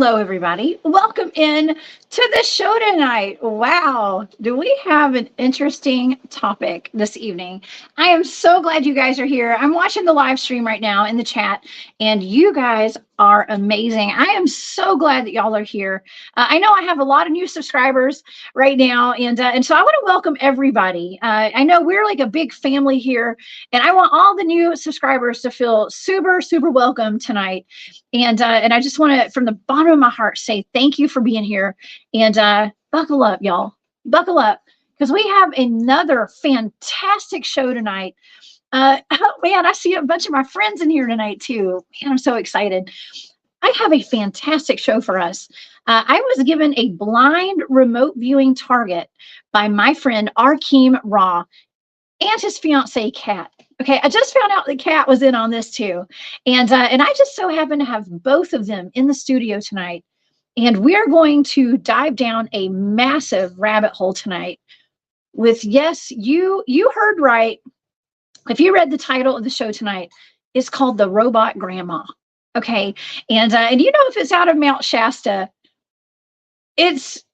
Hello, everybody. Welcome in to the show tonight. Wow, do we have an interesting topic this evening? I am so glad you guys are here. I'm watching the live stream right now in the chat, and you guys are amazing. I am so glad that y'all are here. I know I have a lot of new subscribers right now, and so I want to welcome everybody. I know we're like a big family here, and I want all the new subscribers to feel super welcome tonight. And I just want to, from the bottom of my heart, say thank you for being here. And buckle up, y'all. Buckle up, because we have another fantastic show tonight. Oh, man, I see a bunch of my friends in here tonight, too. Man, I'm so excited. I have a fantastic show for us. I was given a blind remote viewing target by my friend Arkheim and his fiancee, Cat. Okay, I just found out that Cat was in on this too. And I just so happen to have both of them in the studio tonight. And we're going to dive down a massive rabbit hole tonight with, yes, you heard right. If you read the title of the show tonight, it's called The Robot Grandma. Okay, and you know, if it's out of Mount Shasta, it's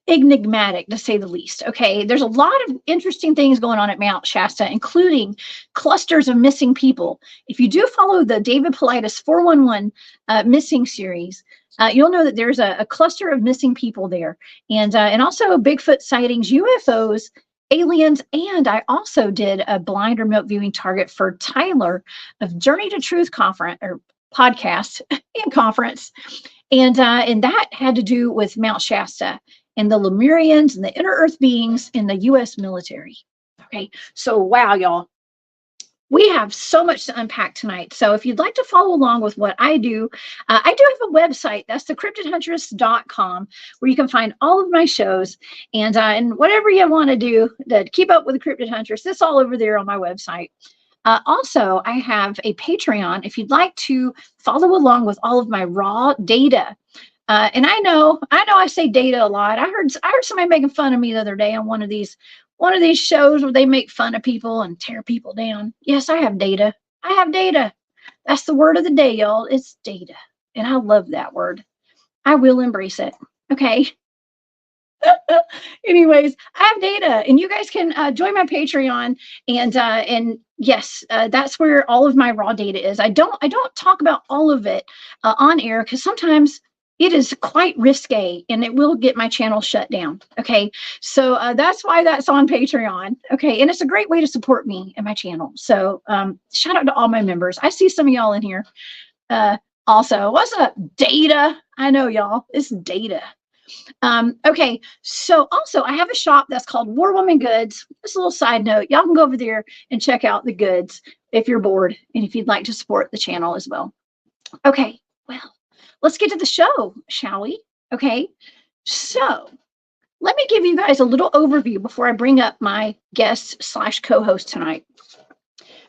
enigmatic, to say the least. Okay, there's a lot of interesting things going on at Mount Shasta, including clusters of missing people. If you do follow the David Paulides 411 missing series, you'll know that there's a cluster of missing people there, and also Bigfoot sightings, UFOs, aliens, and I also did a blind remote viewing target for Tyler of Journey to Truth conference or podcast and conference, and that had to do with Mount Shasta and the Lemurians and the inner earth beings in the U.S. military. Okay, so wow, y'all. We have so much to unpack tonight. So if you'd like to follow along with what I do have a website. That's the cryptidhuntress.com, where you can find all of my shows and whatever you want to do to keep up with the Cryptid Huntress. It's all over there on my website. Also, I have a Patreon if you'd like to follow along with all of my raw data. And I know I say data a lot. I heard somebody making fun of me the other day on one of these shows where they make fun of people and tear people down. Yes, I have data. I have data. That's the word of the day, y'all. It's data. And I love that word. I will embrace it. Okay. Anyways, I have data, and you guys can join my Patreon, and yes, that's where all of my raw data is. I don't talk about all of it on air, because sometimes it is quite risque and it will get my channel shut down. Okay, so that's why that's on Patreon. Okay, and it's a great way to support me and my channel. So shout out to all my members. I see some of y'all in here. Also, what's up, data? I know, y'all, it's data. Okay, so also I have a shop that's called War Woman Goods. Just a little side note, y'all can go over there and check out the goods if you're bored and if you'd like to support the channel as well. Okay, well, let's get to the show, shall we? Okay, so let me give you guys a little overview before I bring up my guest / co-host tonight.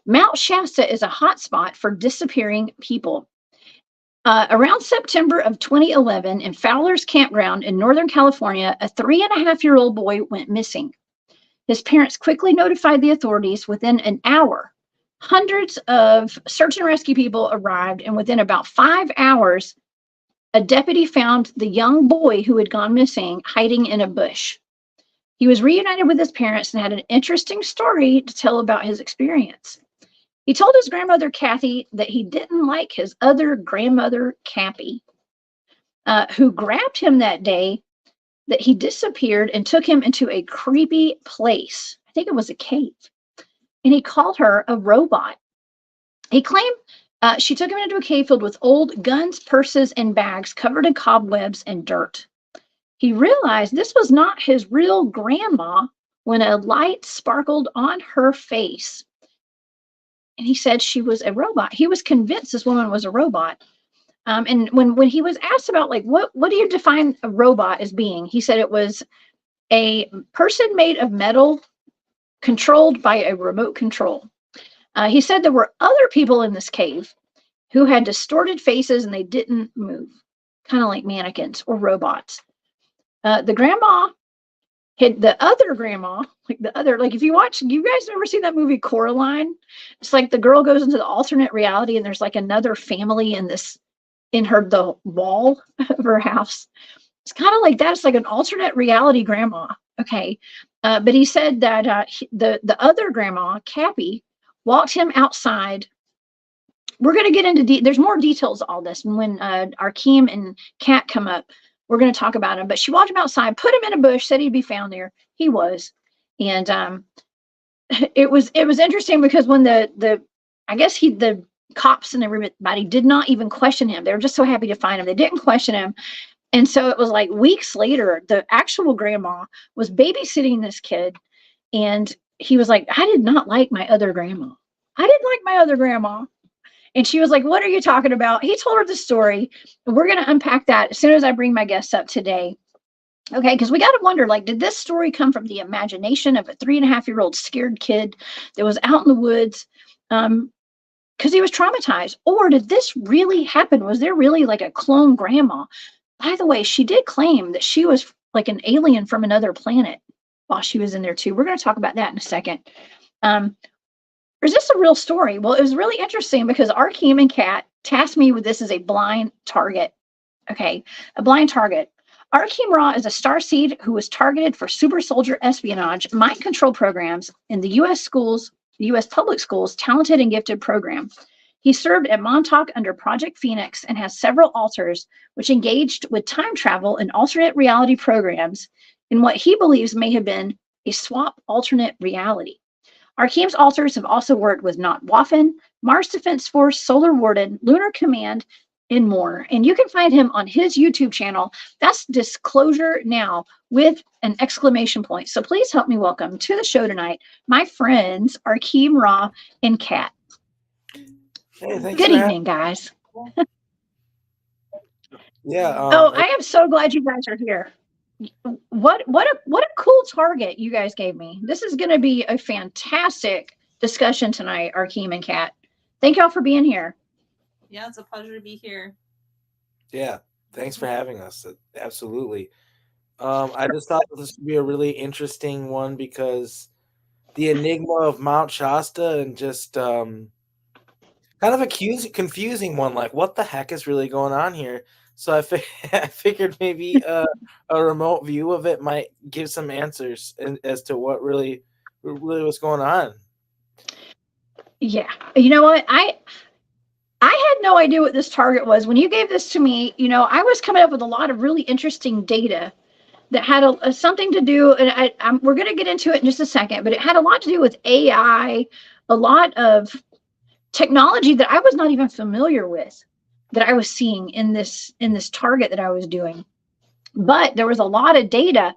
Mount Shasta is a hotspot for disappearing people. Around September of 2011, in Fowler's Campground in Northern California, a 3.5-year-old boy went missing. His parents quickly notified the authorities. Within an hour, hundreds of search and rescue people arrived, and within about 5 hours, a deputy found the young boy who had gone missing hiding in a bush. He was reunited with his parents and had an interesting story to tell about his experience. He told his grandmother, Cathy, that he didn't like his other grandmother, Cappy, who grabbed him that day, that he disappeared and took him into a creepy place. I think it was a cave. And he called her a robot. He claimed she took him into a cave filled with old guns, purses, and bags covered in cobwebs and dirt. He realized this was not his real grandma when a light sparkled on her face. And he said she was a robot. He was convinced this woman was a robot. And when he was asked about, like, what do you define a robot as being? He said it was a person made of metal controlled by a remote control. He said there were other people in this cave who had distorted faces and they didn't move, kind of like mannequins or robots. The other grandma, like if you guys ever seen that movie Coraline? It's like the girl goes into the alternate reality and there's like another family in this in the wall of her house. It's kind of like that. It's like an alternate reality grandma. Okay. But he said that the other grandma, Cappy, walked him outside. We're going to get into there's more details of all this. And when Arkheim and Cat come up, we're going to talk about him. But she walked him outside, put him in a bush, said he'd be found there. He was. And it was interesting because when the cops and everybody did not even question him. They were just so happy to find him. They didn't question him. And so it was like weeks later, the actual grandma was babysitting this kid. And he was like, I did not like my other grandma. I didn't like my other grandma. And she was like, what are you talking about? He told her the story. We're going to unpack that as soon as I bring my guests up today. Okay, because we got to wonder, like, did this story come from the imagination of a 3.5-year-old scared kid that was out in the woods because he was traumatized? Or did this really happen? Was there really like a clone grandma? By the way, she did claim that she was like an alien from another planet while she was in there too. We're going to talk about that in a second. Or is this a real story? Well, it was really interesting because Arkheim and Cat tasked me with this as a blind target. Okay, a blind target. Arkheim Ra is a starseed who was targeted for super soldier espionage, mind control programs in the U.S. schools, the U.S. public schools, talented and gifted program. He served at Montauk under Project Phoenix and has several alters which engaged with time travel and alternate reality programs in what he believes may have been a swap alternate reality. Arkheim's alters have also worked with Not Waffen, Mars Defense Force, Solar Warden, Lunar Command, and more. And you can find him on his YouTube channel. That's Disclosure Now with an exclamation point. So please help me welcome to the show tonight my friends Arkheim Ra and Cat. Hey, good evening, guys. Yeah. I am so glad you guys are here. What a cool target you guys gave me. This is going to be a fantastic discussion tonight, Arkheim and Cat. Thank y'all for being here. Yeah, it's a pleasure to be here. Yeah, thanks for having us. Absolutely. I just thought this would be a really interesting one because the enigma of Mount Shasta and just kind of a confusing one. Like, what the heck is really going on here? So I figured maybe a remote view of it might give some answers as to what really was going on. Yeah, you know what? I had no idea what this target was. When you gave this to me, you know, I was coming up with a lot of really interesting data that had something to do, and we're going to get into it in just a second, but it had a lot to do with AI, a lot of technology that I was not even familiar with, that I was seeing in this target that I was doing. But there was a lot of data.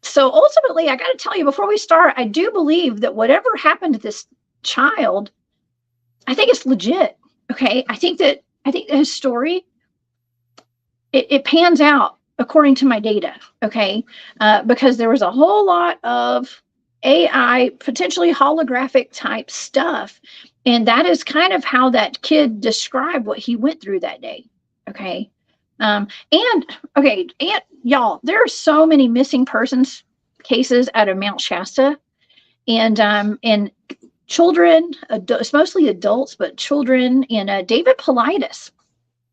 So ultimately, I got to tell you before we start, I do believe that whatever happened to this child, I think it's legit. Okay. I think that his story, it pans out according to my data. Okay. Because there was a whole lot of AI, potentially holographic type stuff. And that is kind of how that kid described what he went through that day. Okay. And y'all, there are so many missing persons cases out of Mount Shasta, and children, it's mostly adults, but children. And David Paulides,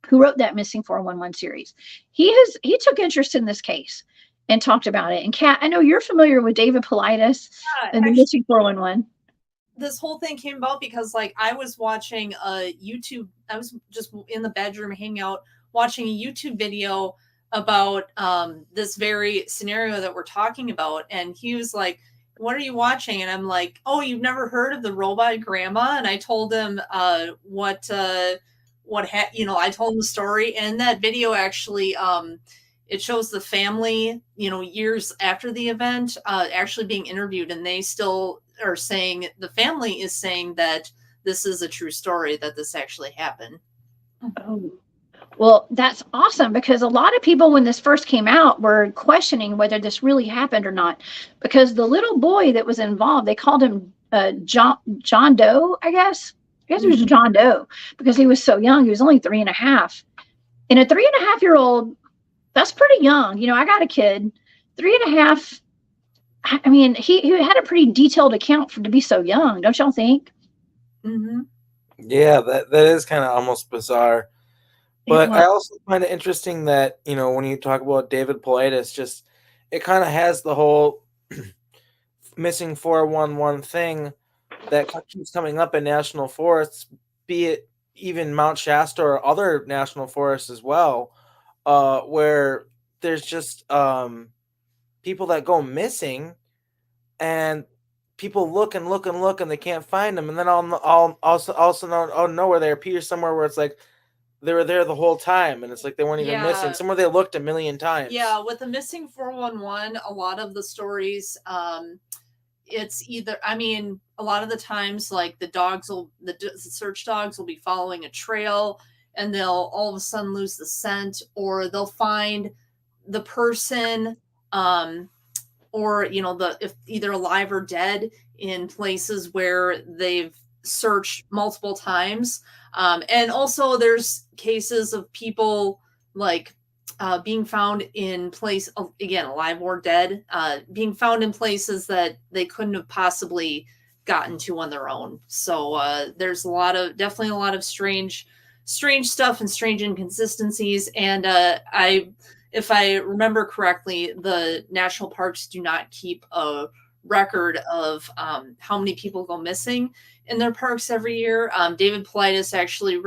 who wrote that Missing 411 series, he took interest in this case and talked about it. And Kat, I know you're familiar with David Paulides and the Missing 411. This whole thing came about because, like, I was watching a YouTube. I was just in the bedroom hanging out, watching a YouTube video about this very scenario that we're talking about. And he was like, what are you watching? And I'm like, oh, you've never heard of the robot grandma? And I told him I told him the story. And that video actually, it shows the family, years after the event, actually being interviewed. And they still are saying, the family is saying that this is a true story, that this actually happened. Oh. Well, that's awesome, because a lot of people, when this first came out, were questioning whether this really happened or not, because the little boy that was involved, they called him John Doe, I guess. It was John Doe, because he was so young. He was only 3.5. And a 3.5-year-old, that's pretty young. I got a kid, 3.5. I mean, he had a pretty detailed account to be so young, don't y'all think? Mm-hmm. Yeah, that is kind of almost bizarre. But I also find it interesting that, when you talk about David Paulides, just it kind of has the whole missing 411 thing that keeps coming up in national forests, be it even Mount Shasta or other national forests as well, where there's just people that go missing, and people look and look and look and they can't find them, and then also know, oh, nowhere they appear somewhere where it's like they were there the whole time, and it's like they weren't even missing. Somewhere they looked a million times. Yeah, with the missing 411, a lot of the stories, it's either, a lot of the times, like the search dogs will be following a trail, and they'll all of a sudden lose the scent, or they'll find the person, or if either alive or dead in places where they've searched multiple times. And also there's cases of people like being found in place, again, alive or dead, being found in places that they couldn't have possibly gotten to on their own. So there's definitely a lot of strange stuff and strange inconsistencies. And if I remember correctly, the national parks do not keep a record of how many people go missing in their parks every year. David Paulides actually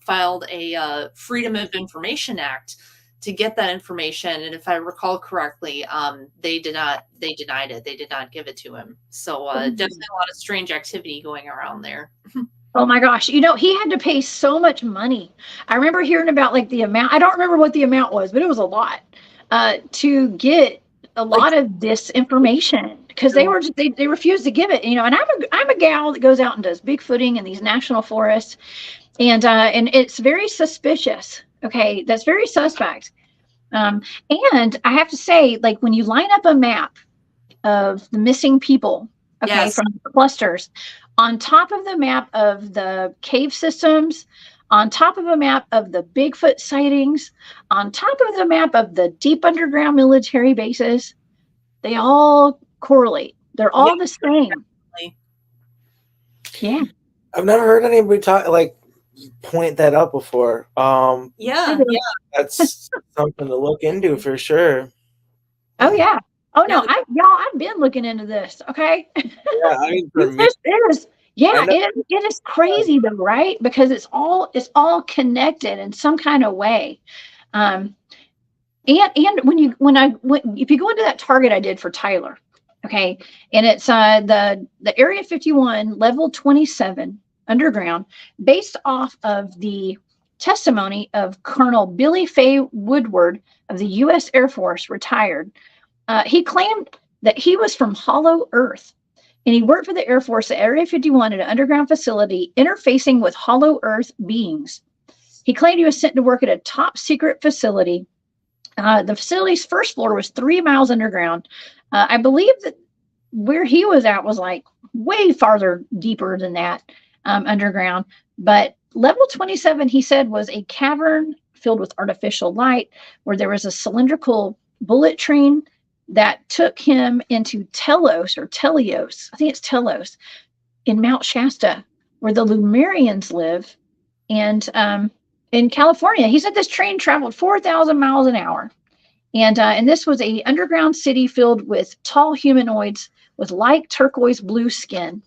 filed a Freedom of Information Act to get that information, and if I recall correctly, they denied it. They did not give it to him. So definitely a lot of strange activity going around there. Oh my gosh. He had to pay so much money. I remember hearing about like the amount. I don't remember what the amount was, but it was a lot to get a lot of this information, because they refused to give it, and I'm a gal that goes out and does bigfooting in these national forests, and it's very suspicious. Okay. That's very suspect. And I have to say, like, when you line up a map of the missing people, okay, yes, from the clusters, on top of the map of the cave systems, on top of a map of the Bigfoot sightings, on top of the map of the deep underground military bases, they all correlate. They're all the same. Definitely. Yeah. I've never heard anybody point that out before. Yeah. That's something to look into for sure. Oh yeah. Oh no, I've been looking into this. Okay. Yeah, I mean, for me, it is crazy though, right? Because it's all connected in some kind of way. And if you go into that target I did for Tyler, okay, and it's the Area 51 level 27 underground, based off of the testimony of Colonel Billy Fay Woodward of the U.S. Air Force, retired. He claimed that he was from Hollow Earth, and he worked for the Air Force at Area 51 at an underground facility interfacing with Hollow Earth beings. He claimed he was sent to work at a top secret facility. The facility's first floor was 3 miles underground. I believe that where he was at was like way farther deeper than that underground. But level 27, he said, was a cavern filled with artificial light, where there was a cylindrical bullet train that took him into Telos, I think it's Telos, in Mount Shasta, where the Lemurians live. And in California, he said this train traveled 4,000 miles an hour. And this was a underground city filled with tall humanoids with light turquoise blue skin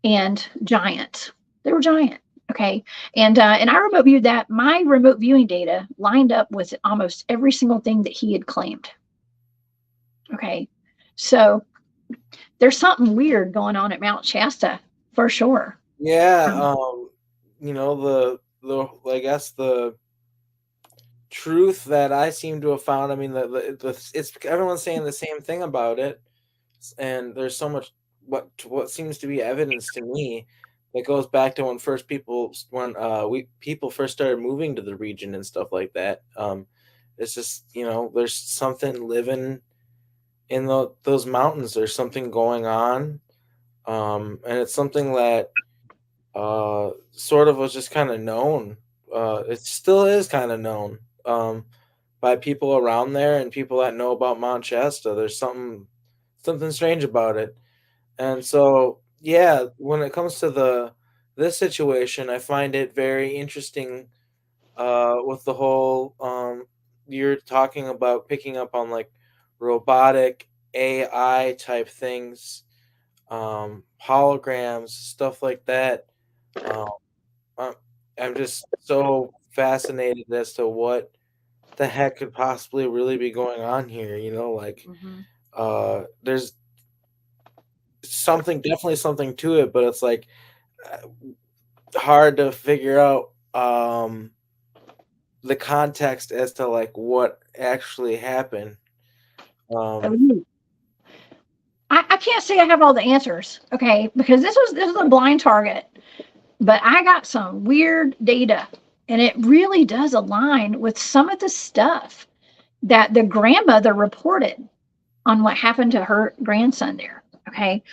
and giants. They were giant. Okay. And I remote viewed that. My remote viewing data lined up with almost every single thing that he had claimed. Okay. So there's something weird going on at Mount Shasta for sure. Yeah. I guess the truth that I seem to have found, I mean, it's everyone's saying the same thing about it, and there's so much what seems to be evidence to me that goes back to when people first started moving to the region and stuff like that. It's just, there's something living in those mountains. There's something going on, and it's something that sort of was just kind of known. It still is kind of known by people around there and people that know about Mount Shasta. There's something strange about it. And so, when it comes to this situation, I find it very interesting with the whole you're talking about picking up on like robotic AI type things, holograms, stuff like that. Um, I'm I'm just so fascinated as to what the heck could possibly really be going on here. Like Mhm. there's definitely something to it, but it's like uh, hard to figure out the context as to like what actually happened. Um, I can't say I have all the answers, okay, because this is a blind target, but I got some weird data, and it really does align with some of the stuff that the grandmother reported on what happened to her grandson there. Okay,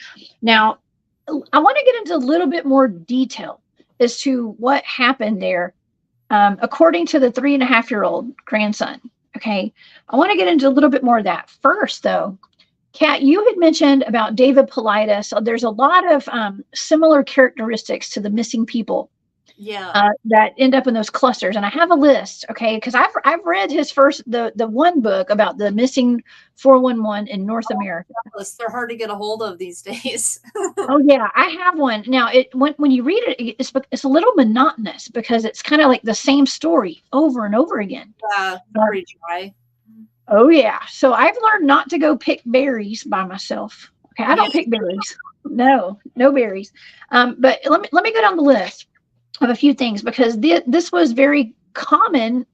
now I want to get into a little bit more detail as to what happened there, according to the 3.5-year-old grandson. Okay, I want to get into a little bit more of that first, though. Kat, you had mentioned about David Paulides. There's a lot of similar characteristics to the missing people Yeah. that end up in those clusters, and I have a list, okay? Because I've read his first the one book about the missing 411 in North America. They're hard to get a hold of these days. Oh yeah, I have one. Now when you read it, it's a little monotonous because it's kind of like the same story over and over again. Very dry. Oh yeah. So I've learned not to go pick berries by myself. Okay, I don't pick berries. No berries. But let me go down the list of a few things because this was very common.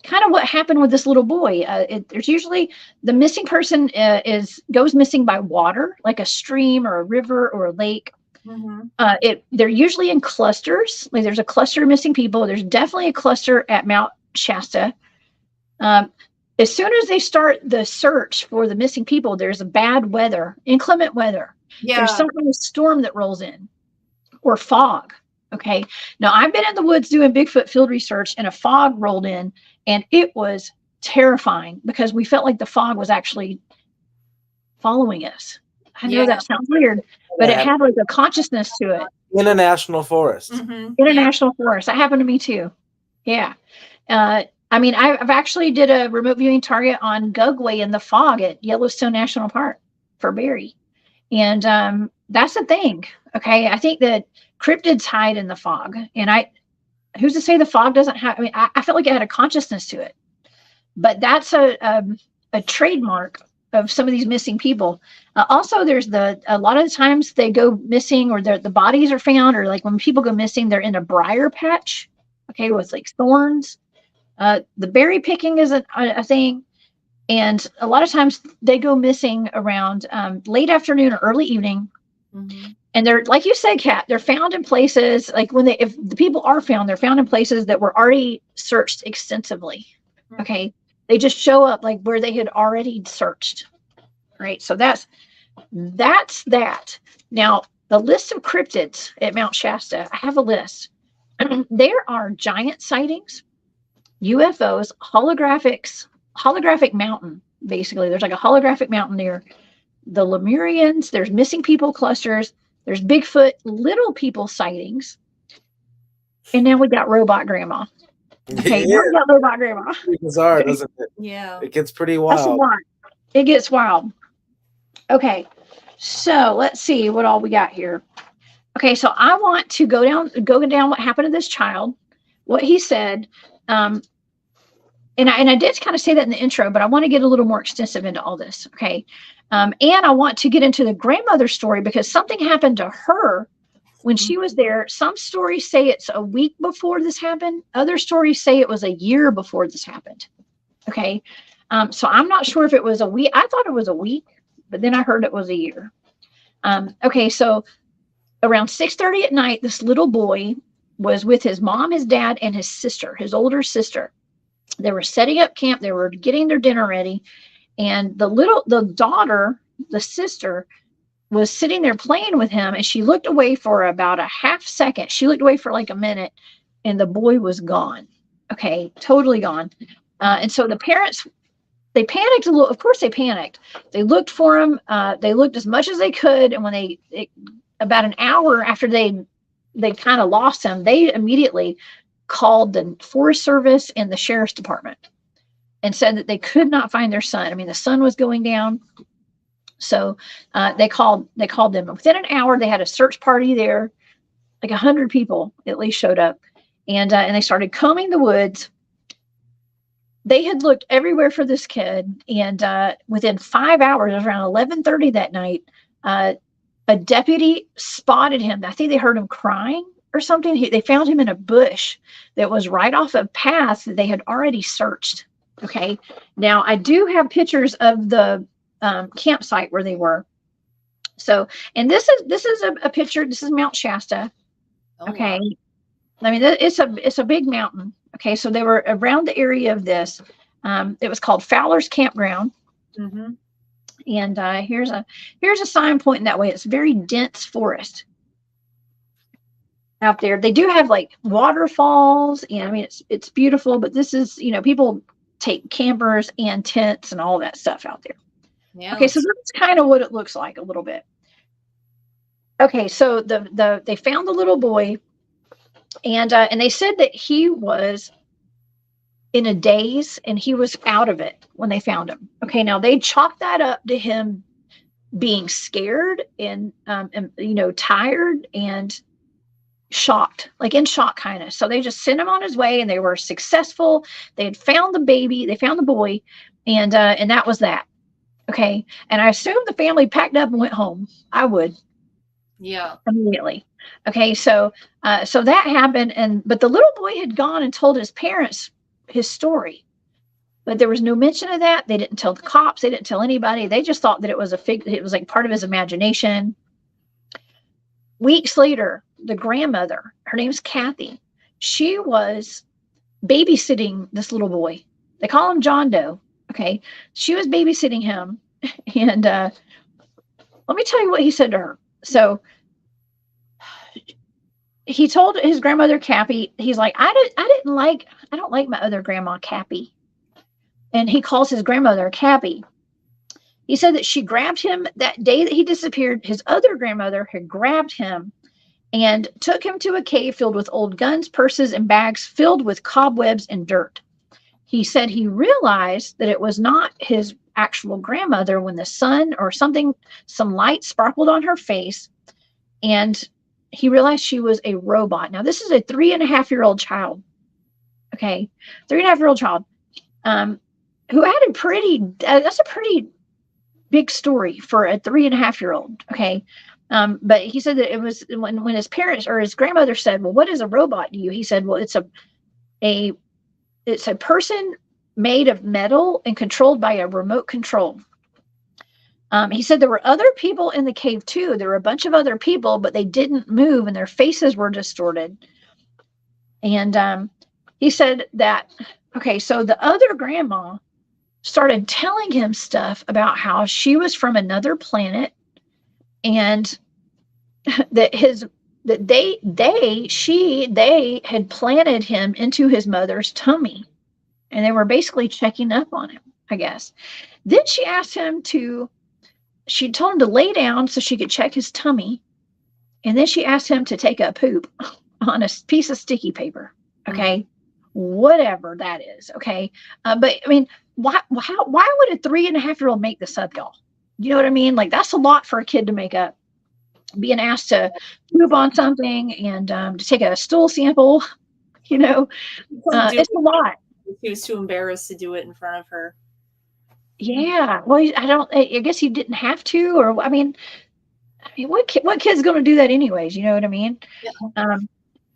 Kind of what happened with this little boy. There's usually the missing person goes missing by water, like a stream or a river or a lake. Mm-hmm. They're usually in clusters. Like there's a cluster of missing people. There's definitely a cluster at Mount Shasta. As soon as they start the search for the missing people, there's a bad weather, inclement weather. Yeah. There's some kind of storm that rolls in or fog. Okay. Now I've been in the woods doing Bigfoot field research and a fog rolled in and it was terrifying because we felt like the fog was actually following us. I know that sounds weird, but it had like a consciousness to it. In a national forest. Mm-hmm. In a national forest. That happened to me too. Yeah. I mean, I've actually did a remote viewing target on Gugway in the fog at Yellowstone National Park for Barry. And that's the thing. Okay. I think that cryptids hide in the fog. And who's to say the fog doesn't have, I mean, I felt like it had a consciousness to it. But that's a trademark of some of these missing people. Also, there's a lot of the times they go missing or the bodies are found, or like when people go missing, they're in a briar patch, okay, with like thorns. The berry picking is a thing. And a lot of times they go missing around late afternoon or early evening. Mm-hmm. And they're, like you said, Kat, they're found in places like if the people are found, they're found in places that were already searched extensively. Mm-hmm. Okay. They just show up like where they had already searched. Right. So that's that. Now, the list of cryptids at Mount Shasta, I have a list. There are giant sightings, UFOs, holographic mountain, basically. There's like a holographic mountain near the Lemurians. There's missing people clusters. There's Bigfoot, little people sightings. And now we got robot grandma. Okay, now we got robot grandma. It's bizarre, doesn't it? Yeah. It gets pretty wild. That's a lot. It gets wild. Okay, so let's see what all we got here. Okay, so I want to go down what happened to this child, what he said. And I did kind of say that in the intro, but I want to get a little more extensive into all this. Okay. And I want to get into the grandmother story because something happened to her when she was there. Some stories say it's a week before this happened. Other stories say it was a year before this happened. Okay. So I'm not sure if it was a week. I thought it was a week, but then I heard it was a year. Okay. So around 6:30 at night, this little boy was with his mom, his dad, and his sister, his older sister. They were setting up camp. They were getting their dinner ready. And the daughter, the sister, was sitting there playing with him. And she looked away for about a half second. She looked away for like a minute and the boy was gone. Okay. Totally gone. And so the parents, they panicked a little. Of course they panicked. They looked for him. They looked as much as they could. And when about an hour after they kind of lost him, they immediately called the Forest Service and the Sheriff's Department and said that they could not find their son. I mean, the sun was going down. So they called them. Within an hour, they had a search party there. Like 100 people at least showed up. And they started combing the woods. They had looked everywhere for this kid. And within 5 hours, it was around 11:30 that night, a deputy spotted him. I think they heard him crying or something. They found him in a bush that was right off a path that they had already searched. Okay. Now, I do have pictures of the campsite where they were. So, and this is a picture. This is Mount Shasta. Okay. Wow. I mean, it's a big mountain. Okay. So they were around the area of this. It was called Fowler's Campground. Mm-hmm. And here's a sign pointing that way. It's very dense forest out there. They do have like waterfalls, and I mean it's beautiful. But this is, people take campers and tents and all that stuff out there. Yeah. Okay, so that's kind of what it looks like a little bit. Okay, so they found the little boy, and they said that he was in a daze and he was out of it when they found him. Okay, now they chalked that up to him being scared and tired and shocked, like in shock kind of. So they just sent him on his way, and they were successful. They had found the baby, they found the boy, and that was that. Okay, and I assume the family packed up and went home. I would. Yeah. Immediately. Okay, so that happened, but the little boy had gone and told his parents his story, but there was no mention of that. They didn't tell the cops. They didn't tell anybody. They just thought that it was it was like part of his imagination. Weeks later, the grandmother, her name's Cathy, she was babysitting this little boy. They call him John Doe. Okay, she was babysitting him, and let me tell you what he said to her. So he told his grandmother Cappy, he's like, I don't like my other Grandma Cappy. And he calls his grandmother Cappy. He said that she grabbed him that day that he disappeared. His other grandmother had grabbed him and took him to a cave filled with old guns, purses, and bags filled with cobwebs and dirt. He said he realized that it was not his actual grandmother when the sun or some light sparkled on her face, and he realized she was a robot. Now, this is a 3.5-year-old child. Okay, 3.5-year-old child who had that's a pretty big story for a 3.5-year-old. Okay. But he said that it was when his parents or his grandmother said, well, what is a robot to you? He said, well, it's a person made of metal and controlled by a remote control. He said there were other people in the cave too. There were a bunch of other people, but they didn't move and their faces were distorted. And he said that, okay, so the other grandma started telling him stuff about how she was from another planet, and that they had planted him into his mother's tummy, and they were basically checking up on him, I guess. Then she told him to lay down so she could check his tummy, and then she asked him to take a poop on a piece of sticky paper. Okay. Mm-hmm. Whatever that is. Okay. But I mean, why would a 3.5-year-old make this up, y'all? You know what I mean? Like, that's a lot for a kid to make up. Being asked to poop on something and to take a stool sample, it's a lot. He was too embarrassed to do it in front of her. Yeah. Well, I guess he didn't have to, or I mean, what kid's going to do that anyways? You know what I mean? Yeah.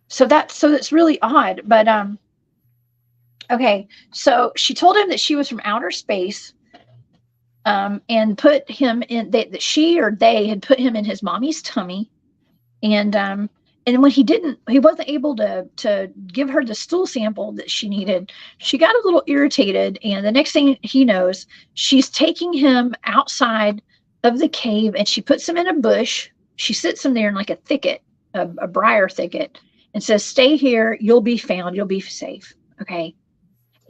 So it's really odd, but okay. So she told him that she was from outer space, and put him in that she or they had put him in his mommy's tummy, and when he wasn't able to give her the stool sample that she needed, she got a little irritated, and the next thing he knows, she's taking him outside of the cave, and she puts him in a bush. She sits him there in like a thicket, a briar thicket, and says, "Stay here. You'll be found. You'll be safe." Okay.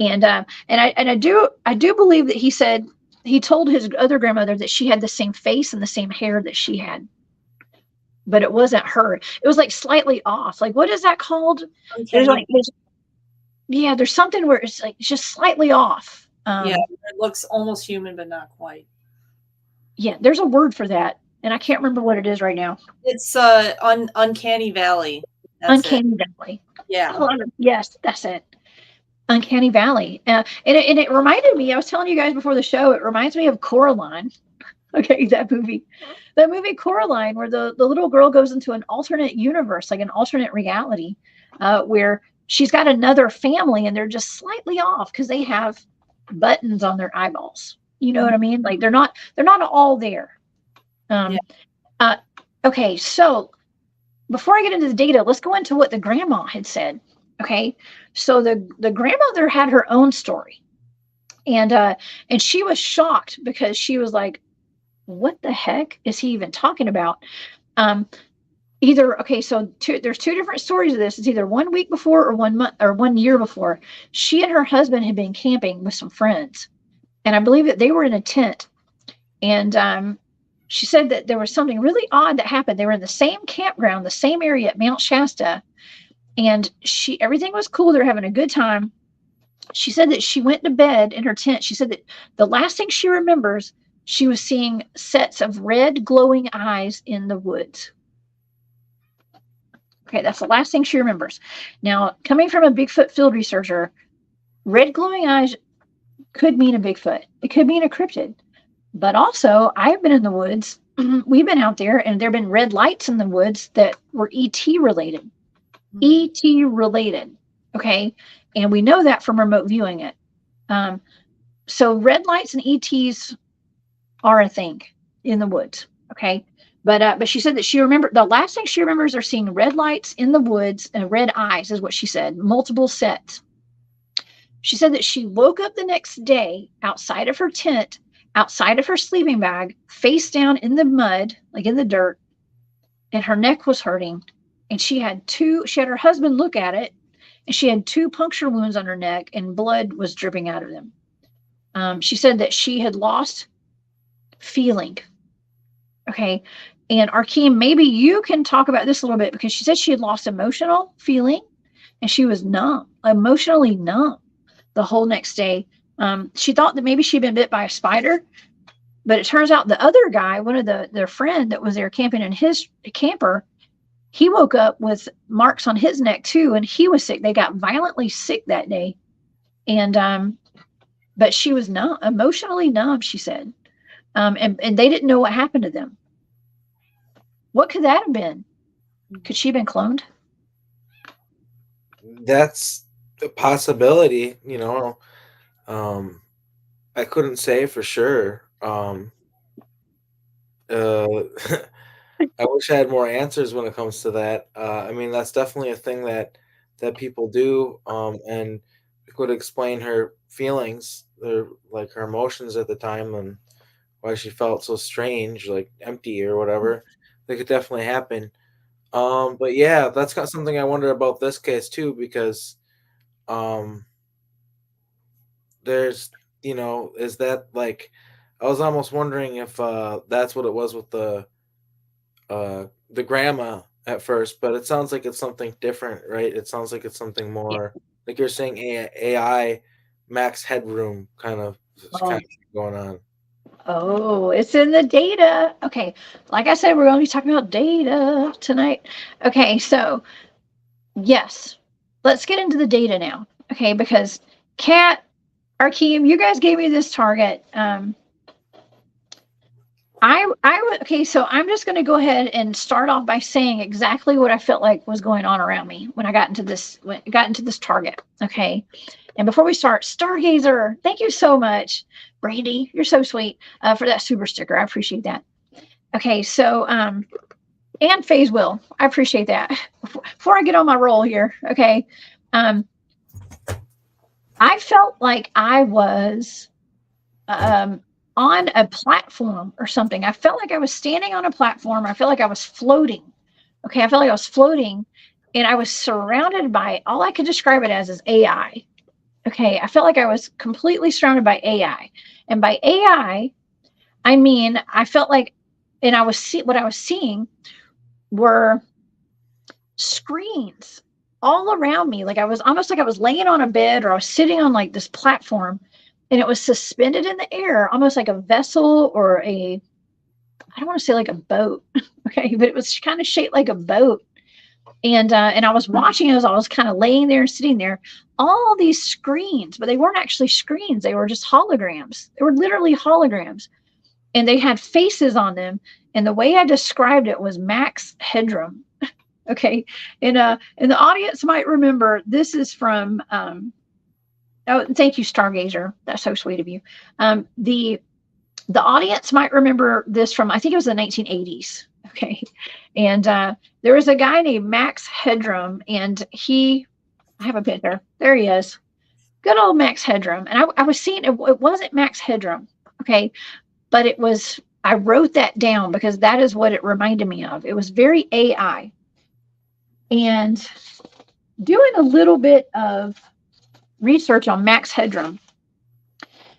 And I do believe that he said he told his other grandmother that she had the same face and the same hair that she had, but it wasn't her. It was like slightly off. Like, what is that called? There's like yeah, there's something where it's like just slightly off. Yeah, it looks almost human, but not quite. Yeah, there's a word for that, and I can't remember what it is right now. It's uncanny valley. That's Uncanny Valley. Yeah. Yes, that's it. Uncanny Valley. And it reminded me, I was telling you guys before the show, it reminds me of Coraline. Okay, that movie. That movie Coraline, where the little girl goes into an alternate universe, like an alternate reality, where she's got another family and they're just slightly off because they have buttons on their eyeballs. You know what I mean? Like they're not all there. Okay, so before I get into the data, let's go into what the grandma had said. Okay, so the grandmother had her own story, and she was shocked because she was like, "What the heck is he even talking about?" So there's two different stories of this. It's either 1 week before or 1 month or 1 year before. She and her husband had been camping with some friends, and I believe that they were in a tent, and she said that there was something really odd that happened. They were in the same campground, the same area at Mount Shasta, and everything was cool. They were having a good time. She said that she went to bed in her tent. She said that the last thing she remembers, she was seeing sets of red glowing eyes in the woods. Okay, that's the last thing she remembers. Now, coming from a Bigfoot field researcher, red glowing eyes could mean a Bigfoot. It could mean a cryptid. But also, I've been in the woods. We've been out there, and there have been red lights in the woods that were ET related. ET related. Okay. And we know that from remote viewing it. So red lights and ETs are a thing in the woods. Okay. But she said that the last thing she remembers are seeing red lights in the woods and red eyes is what she said, multiple sets. She said that she woke up the next day outside of her tent, outside of her sleeping bag, face down in the mud, like in the dirt, and her neck was hurting. And she had her husband look at it, and she had 2 puncture wounds on her neck, and blood was dripping out of them. She said that she had lost feeling. Okay. And Arkheim, maybe you can talk about this a little bit, because she said she had lost emotional feeling and she was numb, emotionally numb the whole next day. She thought that maybe she'd been bit by a spider, but it turns out the other guy, one of their friend that was there camping in his camper, he woke up with marks on his neck too, and he was sick. They got violently sick that day. And but she was numb, emotionally numb, she said. And they didn't know what happened to them. What could that have been? Could she have been cloned? That's a possibility, I couldn't say for sure. I wish I had more answers when it comes to that. I mean, that's definitely a thing that people do, and it could explain her feelings, or like her emotions at the time, and why she felt so strange, like empty or whatever. That could definitely happen. But yeah, that's got something I wonder about this case too, because there's, is that like, I was almost wondering if that's what it was with the grandma at first, but it sounds like it's something different, right? It sounds like it's something more like you're saying AI max headroom kind of going on. Oh, it's in the data. Okay. Like I said, we're going to be talking about data tonight. Okay. So, yes, let's get into the data now. Okay. Because Kat, Arkheim, you guys gave me this target. Okay, so I'm just going to go ahead and start off by saying exactly what I felt like was going on around me when I got into this target. Okay. And before we start, Stargazer, thank you so much. Brady, you're so sweet for that super sticker. I appreciate that. Okay, so, and FaZe Will, I appreciate that. Before I get on my roll here, okay, I felt like I was on a platform or something. I felt like I was standing on a platform. I felt like I was floating. Okay, I felt like I was floating, and I was surrounded by, all I could describe it as is AI. Okay, I felt like I was completely surrounded by AI. And by AI, I mean, I felt like, and what I was seeing were screens all around me. Like I was almost like I was laying on a bed, or I was sitting on like this platform, and it was suspended in the air, almost like a vessel, or I don't want to say like a boat. Okay. But it was kind of shaped like a boat. And I was watching as I was kind of laying there and sitting there, all these screens, but they weren't actually screens. They were just holograms. They were literally holograms, and they had faces on them. And the way I described it was max headroom. Okay. And the audience might remember, this is from, oh, thank you, Stargazer. That's so sweet of you. The audience might remember this from, I think it was the 1980s. Okay. And there was a guy named Max Headroom, and I have a picture. There he is. Good old Max Headroom. And I was seeing, it wasn't Max Headroom. Okay. But it was, I wrote that down because that is what it reminded me of. It was very AI. And doing a little bit of research on Max Headroom.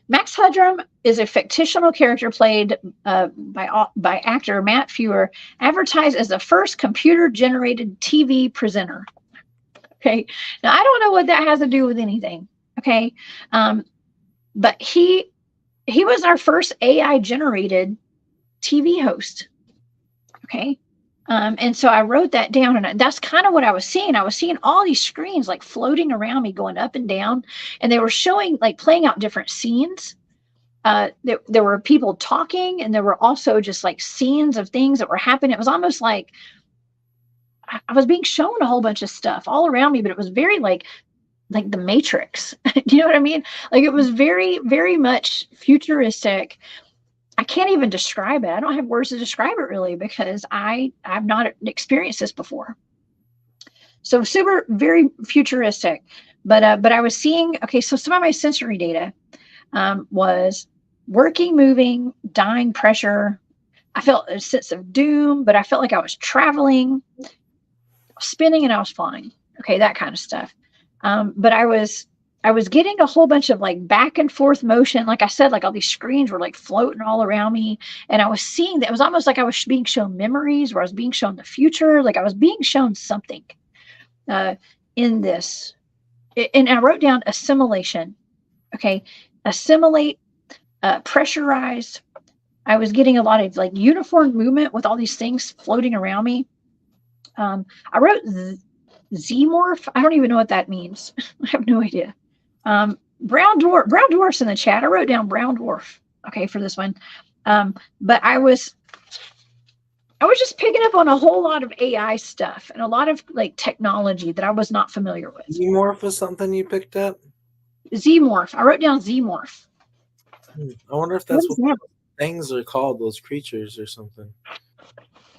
Max Headroom is a fictional character played by actor Matt Feuer, advertised as the first computer-generated TV presenter. Okay, now I don't know what that has to do with anything. Okay, but he was our first AI-generated TV host. Okay, and so I wrote that down, and that's kind of what I was seeing. I was seeing all these screens like floating around me, going up and down, and they were showing, like, playing out different scenes. There were people talking, and there were also just like scenes of things that were happening. It was almost like I was being shown a whole bunch of stuff all around me, but it was very like the Matrix. Do you know what I mean? Like, it was very, very much futuristic. I can't even describe it. I don't have words to describe it really, because I've not experienced this before. So super, very futuristic. But I was seeing, okay, so some of my sensory data was working, moving, dying, pressure. I felt a sense of doom, but I felt like I was traveling, spinning, and I was flying. Okay, that kind of stuff. But I was getting a whole bunch of like back and forth motion. Like I said, like all these screens were like floating all around me. And I was seeing that it was almost like I was being shown memories, where I was being shown the future. Like I was being shown something in this. And I wrote down assimilation. Okay. Assimilate, pressurized. I was getting a lot of like uniform movement with all these things floating around me. I wrote Z-morph. I don't even know what that means. I have no idea. Brown dwarf's in the chat. I wrote down brown dwarf. Okay, for this one. But I was just picking up on a whole lot of AI stuff and a lot of like technology that I was not familiar with. Z-morph was something you picked up? Z-morph. I wrote down Z-morph. I wonder if that's what those things are called, those creatures or something.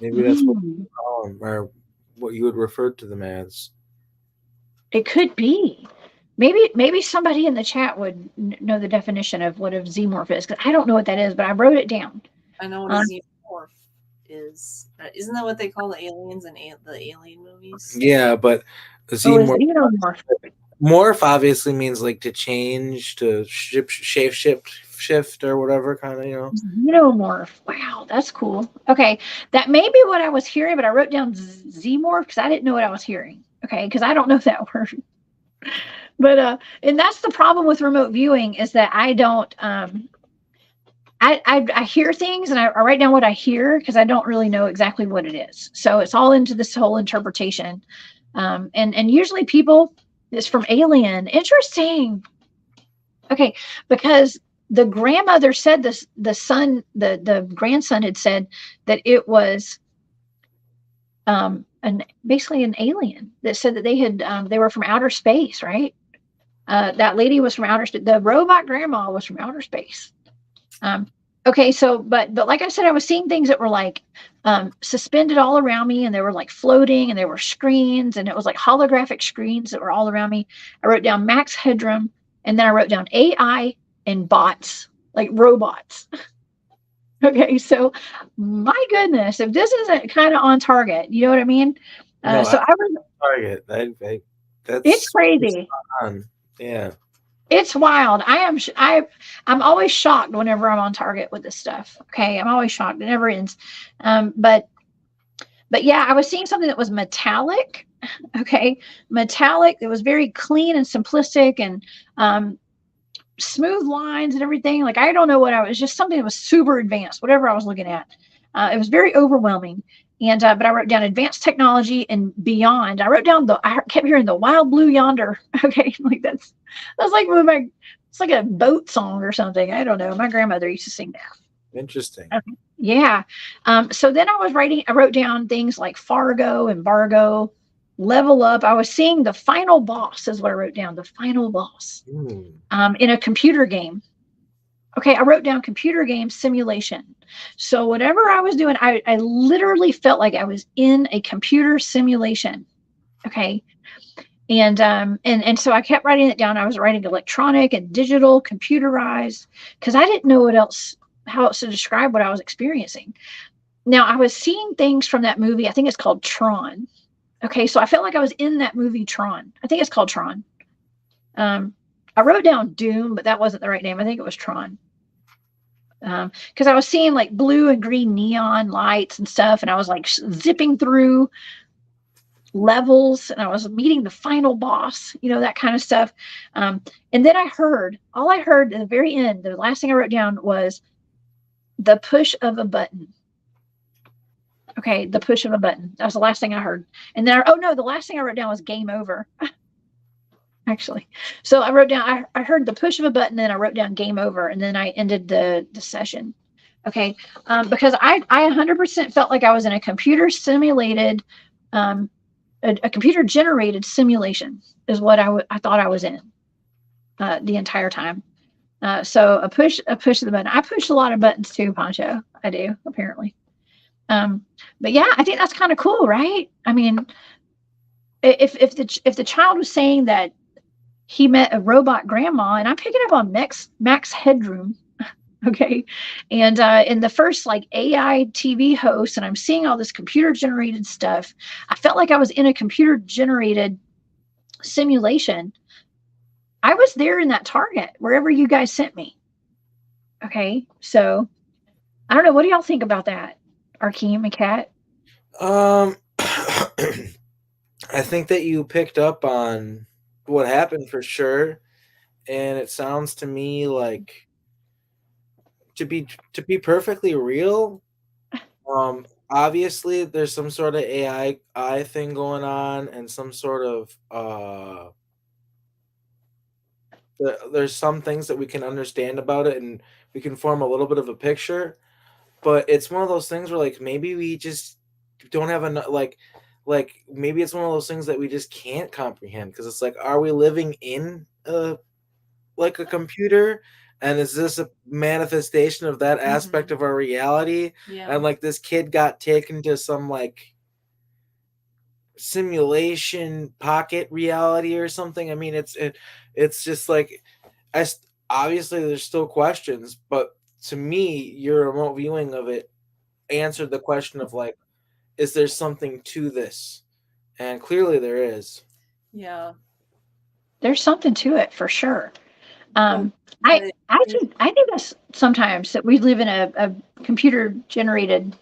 Maybe that's what we call them, or what you would refer to them as. It could be. Maybe somebody in the chat would know the definition of what a Z-morph is, because I don't know what that is, but I wrote it down. I know what a Z-morph is. Isn't that what they call the aliens in the Alien movies? Yeah, but Z-morph. Morph obviously means like to change, to shift or whatever kind of, you know. Xenomorph. Wow, that's cool. Okay, that may be what I was hearing, but I wrote down Z-morph because I didn't know what I was hearing. Okay, because I don't know that word. But and that's the problem with remote viewing, is that I don't. I hear things and I write down what I hear because I don't really know exactly what it is. So it's all into this whole interpretation. And usually people, it's from Alien. Interesting. Okay, because the grandmother said this, the grandson had said that it was basically an alien that said that they were from outer space, right? That lady was from outer space. The robot grandma was from outer space. Okay, so but like I said, I was seeing things that were like suspended all around me, and they were like floating, and there were screens, and it was like holographic screens that were all around me. I wrote down max headroom, and then I wrote down AI and bots, like robots. Okay, so my goodness, if this isn't kind of on target, you know what I mean? No, so I was target. That's it's crazy. Yeah. It's wild. I'm always shocked whenever I'm on target with this stuff. Okay, I'm always shocked. It never ends. But yeah, I was seeing something that was metallic, Okay, metallic. It was very clean and simplistic, and smooth lines and everything. Like, I don't know what I was, just something that was super advanced, whatever I was looking at. It was very overwhelming. And, but I wrote down advanced technology and beyond. I kept hearing the wild blue yonder. Okay. Like that's like it's like a boat song or something. I don't know. My grandmother used to sing that. Interesting. Okay. Yeah. So then I wrote down things like Fargo, embargo, level up. I was seeing the final boss is what I wrote down. The final boss in a computer game. Okay, I wrote down computer game simulation. So whatever I was doing, I literally felt like I was in a computer simulation. Okay. And so I kept writing it down. I was writing electronic and digital, computerized, because I didn't know how else to describe what I was experiencing. Now I was seeing things from that movie. I think it's called Tron. Okay, so I felt like I was in that movie Tron. I think it's called Tron. I wrote down Doom, but that wasn't the right name. I think it was Tron. Because I was seeing like blue and green neon lights and stuff, and I was like zipping through levels, and I was meeting the final boss, that kind of stuff. And then all I heard at the very end, the last thing I wrote down was the push of a button. Okay, the push of a button. That was the last thing I heard. And then, the last thing I wrote down was game over. Actually. So I wrote down, I heard the push of a button, and I wrote down game over, and then I ended the session. Okay. Because I 100% felt like I was in a computer simulated, a computer generated simulation is what I thought I was in the entire time. So a push of the button. I push a lot of buttons too, Poncho. I do, apparently. But yeah, I think that's kind of cool, right? I mean, if the child was saying that he met a robot grandma, and I'm picking up on Max Headroom, okay, and in the first like AI TV host, and I'm seeing all this computer generated stuff. I felt like I was in a computer generated simulation. I was there in that Target, wherever you guys sent me. Okay, so I don't know. What do y'all think about that, Arkheim and Kat? I think that you picked up on what happened for sure, and it sounds to me like to be perfectly real. Obviously, there's some sort of AI thing going on, and some sort of there's some things that we can understand about it, and we can form a little bit of a picture. But it's one of those things where like maybe we just don't have enough like maybe it's one of those things that we just can't comprehend, because it's like, are we living in a computer, and is this a manifestation of that aspect of our reality? Yeah. And like this kid got taken to some like simulation pocket reality or something. I mean, it's just like, obviously there's still questions, but to me your remote viewing of it answered the question of like, is there something to this? And clearly there is. Yeah. There's something to it for sure. I think that's sometimes that we live in a computer generated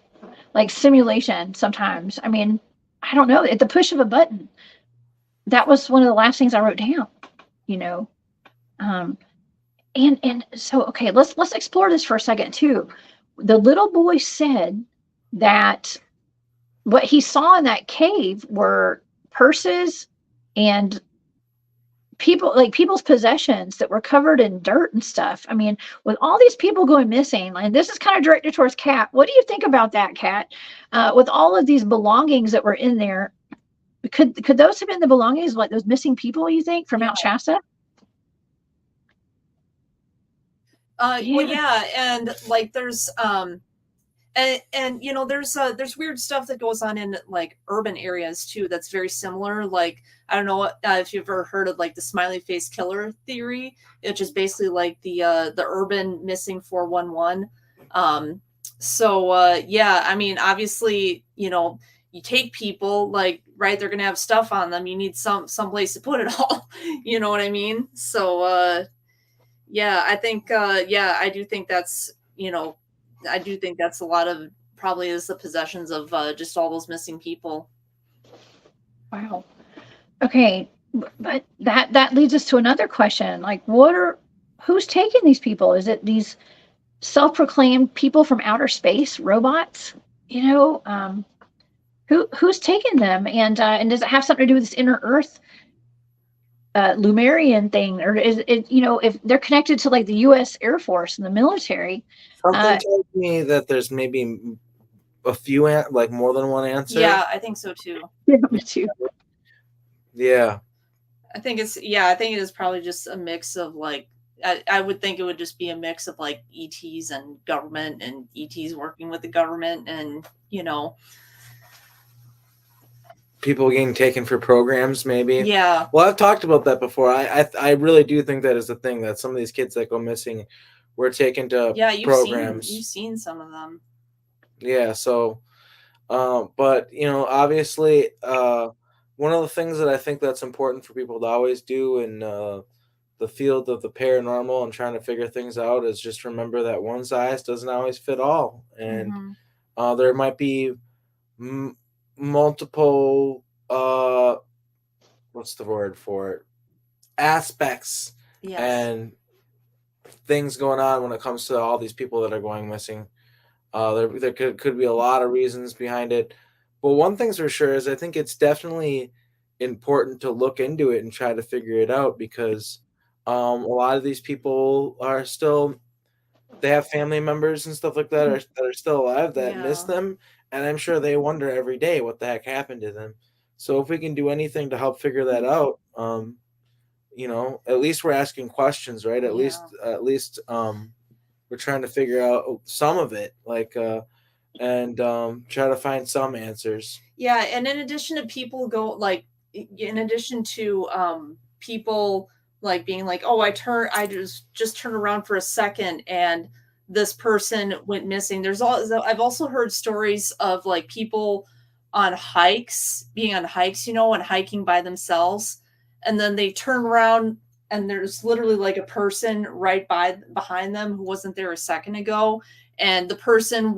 like simulation sometimes. I mean, I don't know, at the push of a button. That was one of the last things I wrote down, you know. And so okay, let's explore this for a second too. The little boy said that what he saw in that cave were purses and people's possessions that were covered in dirt and stuff. I mean, with all these people going missing, and this is kind of directed towards Kat. What do you think about that, Kat? With all of these belongings that were in there, could those have been the belongings of like those missing people, you think, from Mount Shasta? Well, yeah, and like there's and you know there's weird stuff that goes on in like urban areas too that's very similar. Like, I don't know if you've ever heard of like the smiley face killer theory. It's just basically like the urban missing 411. Yeah, I mean, obviously, you take people, like, right, they're gonna have stuff on them. You need some place to put it all. You know what I mean? So yeah, I think I do think that's a lot of probably is the possessions of just all those missing people. Wow. Okay, but that leads us to another question. Like, who's taking these people? Is it these self-proclaimed people from outer space, robots? You know, who's taking them? And does it have something to do with this inner Earth Lumerian thing, or is it, if they're connected to like the U.S. Air Force and the military? Something tells me that there's maybe a few like more than one answer. Yeah, I think so too. Yeah, me too. Yeah. I think it is probably just a mix of like, I would think it would just be a mix of like ETs and government, and ETs working with the government, and people getting taken for programs, maybe. Yeah. Well, I've talked about that before. I really do think that is the thing, that some of these kids that go missing were taken to programs. You've seen some of them. Yeah. So, but obviously, one of the things that I think that's important for people to always do in the field of the paranormal and trying to figure things out is just remember that one size doesn't always fit all, and there might be multiple what's the word for it, aspects and things going on when it comes to all these people that are going missing. There could be a lot of reasons behind it, but one thing's for sure is I think it's definitely important to look into it and try to figure it out, because a lot of these people are still, they have family members and stuff like that are still alive that miss them, and I'm sure they wonder every day what the heck happened to them. So if we can do anything to help figure that out, at least we're asking questions, right? At least we're trying to figure out some of it, like and try to find some answers. Yeah, and in addition to people people like being like, oh, I just turned around for a second and this person went missing. I've also heard stories of like people on hikes, being on hikes, and hiking by themselves, and then they turn around and there's literally like a person right behind them who wasn't there a second ago, and the person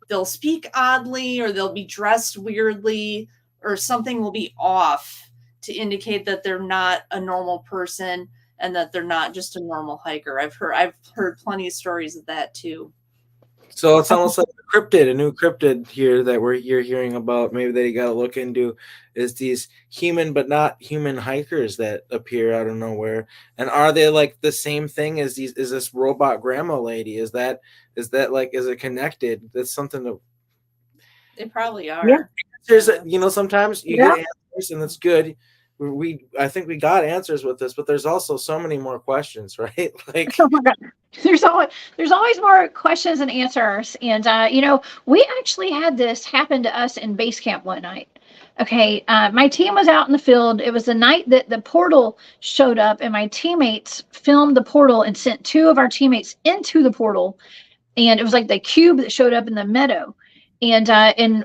they'll speak oddly, or they'll be dressed weirdly, or something will be off to indicate that they're not a normal person and that they're not just a normal hiker. I've heard plenty of stories of that too. So it's almost like a new cryptid here that you're hearing about. Maybe that you got to look into is these human but not human hikers that appear out of nowhere. And are they like the same thing as is this robot grandma lady? Is that like, is it connected? That's something that they probably are. Yeah. There's sometimes you get answers, and that's good. I think we got answers with this, but there's also so many more questions, right? Like, oh my God. There's always more questions and answers. And we actually had this happen to us in base camp one night. Okay, my team was out in the field. It was the night that the portal showed up, and my teammates filmed the portal and sent two of our teammates into the portal. And it was like the cube that showed up in the meadow. And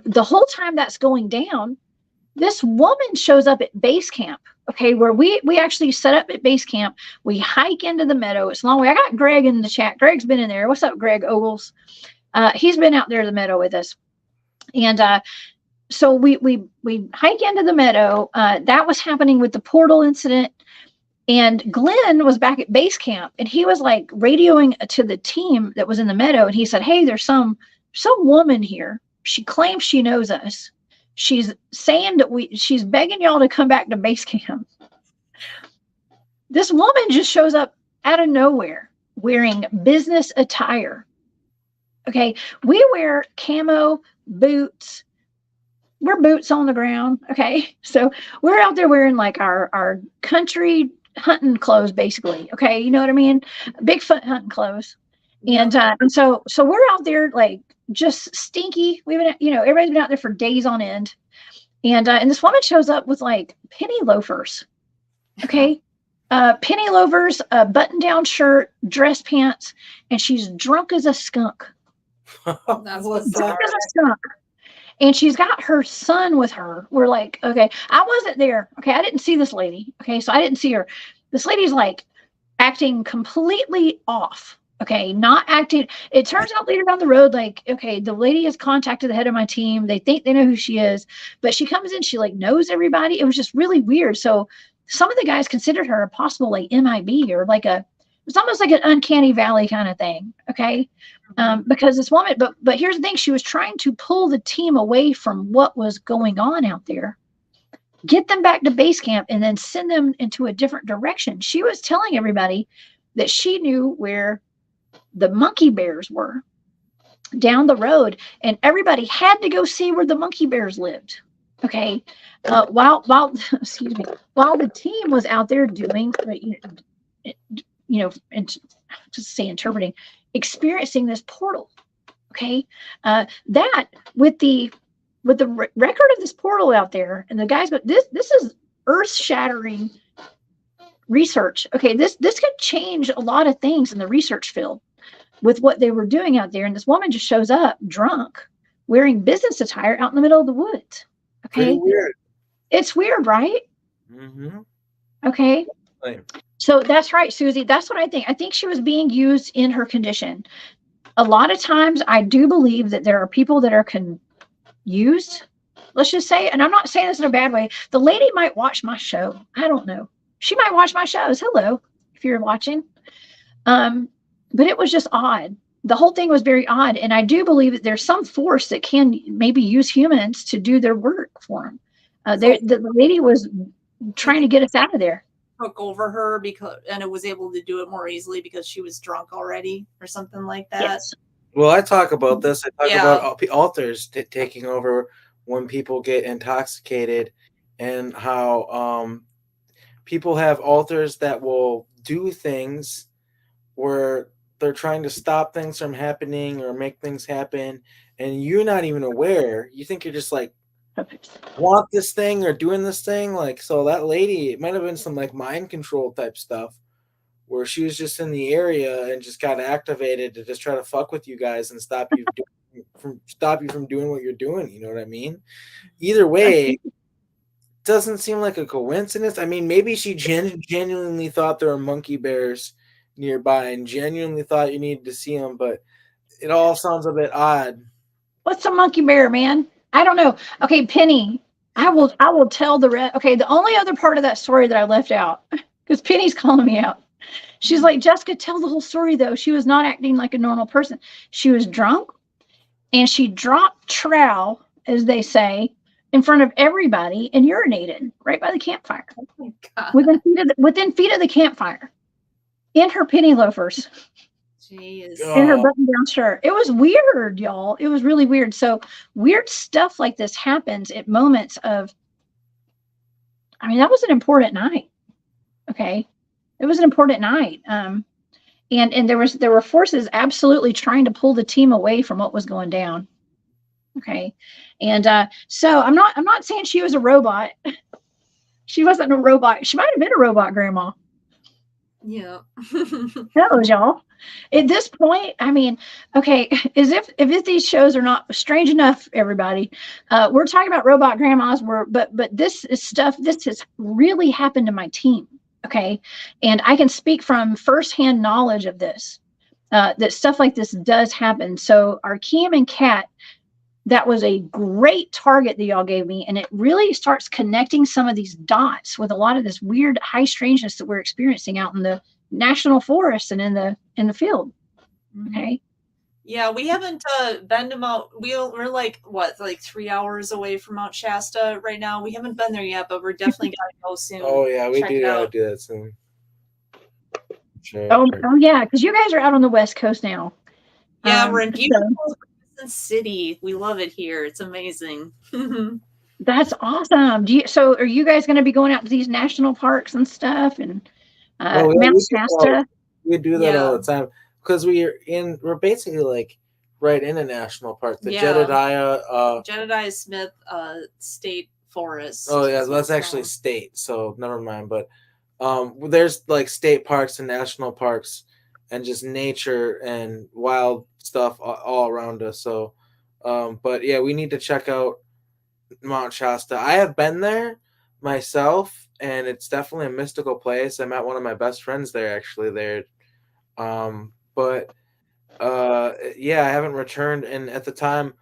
the whole time that's going down, this woman shows up at base camp, okay, where we actually set up at base camp. We hike into the meadow. It's a long way. I got Greg in the chat. Greg's been in there. What's up, Greg Ogles? He's been out there in the meadow with us. And so we hike into the meadow. That was happening with the portal incident. And Glenn was back at base camp, and he was like radioing to the team that was in the meadow. And he said, hey, there's some woman here. She claims she knows us. She's saying that she's begging y'all to come back to base camp. This woman just shows up out of nowhere wearing business attire. Okay, we wear camo boots. We're boots on the ground. Okay, so we're out there wearing like our country hunting clothes, basically. Okay, you know what I mean? Bigfoot hunting clothes. And so we're out there like just stinky. We've been, everybody's been out there for days on end. And this woman shows up with like penny loafers. Okay. Penny loafers, a button down shirt, dress pants, and she's drunk as a skunk. That's what's drunk as a skunk. And she's got her son with her. We're like, okay, I wasn't there. Okay. I didn't see this lady. Okay. So I didn't see her. This lady's like acting completely off. Okay, not acting. It turns out later down the road, like, okay, the lady has contacted the head of my team. They think they know who she is, but she comes in, she like knows everybody. It was just really weird. So some of the guys considered her a possible like MIB or like it's almost like an uncanny valley kind of thing. Okay. Because this woman, but here's the thing, she was trying to pull the team away from what was going on out there, get them back to base camp, and then send them into a different direction. She was telling everybody that she knew where the monkey bears were down the road, and everybody had to go see where the monkey bears lived. Okay. While excuse me, while the team was out there doing, and just say interpreting, experiencing this portal. Okay. That with the record of this portal out there, and the guys, but this is earth-shattering research. Okay, this could change a lot of things in the research field with what they were doing out there. And this woman just shows up drunk, wearing business attire out in the middle of the woods. Okay. Pretty weird. It's weird, right? Mm-hmm. Okay. Right. So that's right, Susie. That's what I think. I think she was being used in her condition. A lot of times I do believe that there are people that are used, let's just say, and I'm not saying this in a bad way. The lady might watch my show. I don't know. She might watch my shows. Hello, if you're watching. But it was just odd. The whole thing was very odd. And I do believe that there's some force that can maybe use humans to do their work for them. The lady was trying to get us out of there. Took over her and it was able to do it more easily because she was drunk already or something like that. Yes. Well, I talk about this. I talk about altars taking over when people get intoxicated, and how people have altars that will do things where they're trying to stop things from happening or make things happen, and you're not even aware. You think you're just like want this thing or doing this thing. Like, so that lady, it might have been some like mind control type stuff where she was just in the area and just got activated to just try to fuck with you guys and stop you from doing what you're doing. You know what I mean? Either way, doesn't seem like a coincidence. I mean, maybe she genuinely thought there were monkey bears nearby and genuinely thought you needed to see them, but it all sounds a bit odd. What's a monkey bear, man? I don't know. Okay, Penny, I will tell the rest. Okay, the only other part of that story that I left out, because Penny's calling me out. She's like, Jessica, tell the whole story though. She was not acting like a normal person. She was drunk, and she dropped trow, as they say, in front of everybody and urinated right by the campfire. Oh my God. Within feet of the campfire, in her penny loafers. Jeez. In her button-down shirt. It was weird, y'all. It was really weird. So weird stuff like this happens at moments of, I mean, that was an important night. Okay. It was an important night. And there were forces absolutely trying to pull the team away from what was going down. Okay. And so I'm not saying she was a robot. She wasn't a robot. She might have been a robot, Grandma. Yeah. Knows, y'all. At this point, I mean, okay, as if these shows are not strange enough, everybody, we're talking about robot grandmas, but this is stuff, this has really happened to my team. Okay. And I can speak from firsthand knowledge of this, that stuff like this does happen. So Arkheim and Cat, that was a great target that y'all gave me. And it really starts connecting some of these dots with a lot of this weird high strangeness that we're experiencing out in the national forest and in the field. Okay. Yeah, we haven't been to Mount. We're like 3 hours away from Mount Shasta right now. We haven't been there yet, but we're definitely gotta go soon. Oh yeah, we do gotta do that soon. Sure. Oh yeah, because you guys are out on the West Coast now. Yeah, we're in beautiful City. We love it here. It's amazing. That's awesome. So are you guys going to be going out to these national parks and stuff and Mount Shasta? We do that all the time because we're basically like right in a national park. The Jedediah Smith State Forest. Oh yeah, that's actually state, so never mind. But there's like state parks and national parks and just nature and wild stuff all around us. So but yeah, we need to check out Mount Shasta. I have been there myself, and it's definitely a mystical place. I met one of my best friends there actually there. but yeah, I haven't returned. And at the time,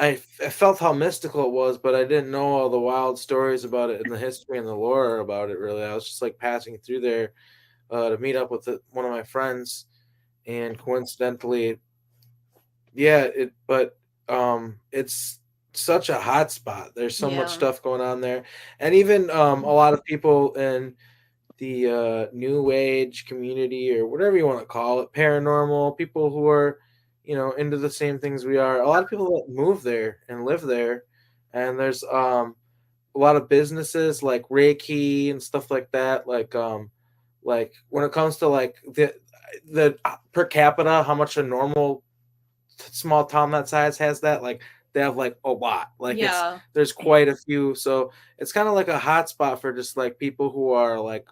I felt how mystical it was, but I didn't know all the wild stories about it and the history and the lore about it. Really, I was just like passing through there to meet up with one of my friends, and coincidentally, yeah, it's such a hot spot. There's so much Yeah. stuff going on there, and even a lot of people in the new age community, or whatever you want to call it, paranormal people who are, into the same things we are. A lot of people that move there and live there, and there's a lot of businesses like Reiki and stuff like that. Like when it comes to like the per capita, how much a normal small town that size has that, like they have like a lot, like Yeah. there's quite a few, so it's kind of like a hot spot for just like people who are like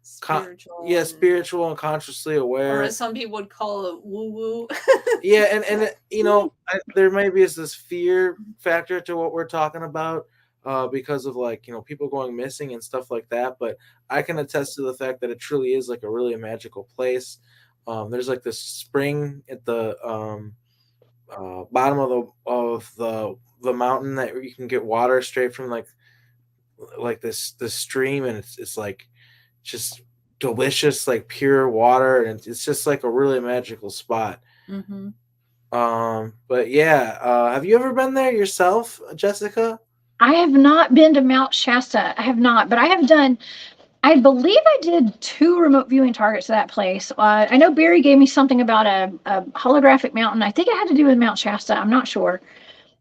Spiritual. spiritual and consciously Or aware. as some people would call it woo woo. Yeah, and there maybe is this fear factor to what we're talking about, because of like people going missing and stuff like that. But I can attest to the fact that it truly is like a really magical place. There's like this spring at the bottom of the mountain that you can get water straight from like this stream, and it's like just delicious, like pure water, and it's just like a really magical spot. Mm-hmm. But yeah, have you ever been there yourself, Jessica? I have not been to Mount Shasta. I have not, but I have done. I believe I did 2 remote viewing targets to that place. I know Barry gave me something about a holographic mountain. I think it had to do with Mount Shasta. I'm not sure.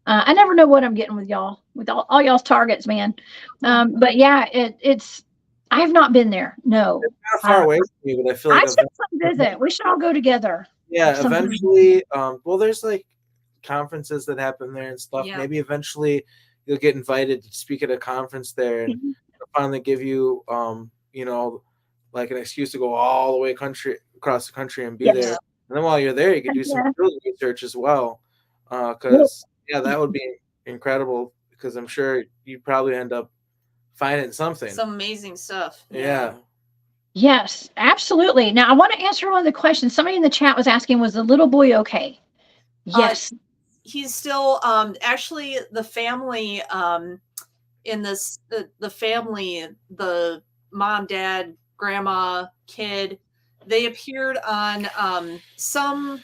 I never know what I'm getting with y'all, with all y'all's targets, man. But yeah, it's. I have not been there. No. It's kind of far away from me, but I feel like I should come visit. We should all go together. yeah, sometime. eventually. Well, there's like conferences that happen there and stuff. Yeah. Maybe eventually you'll get invited to speak at a conference there, and they'll finally give you, like an excuse to go all the way across the country and be Yes. there. And then while you're there, you can do some Yeah. field research as well. Because that would be incredible. Because I'm sure you'd probably end up finding something. Some amazing stuff. Yeah. Yes, absolutely. Now I want to answer one of the questions. Somebody in the chat was asking, was the little boy okay? Yes. He's still actually the family in this the family, the mom, dad, grandma, kid, they appeared on some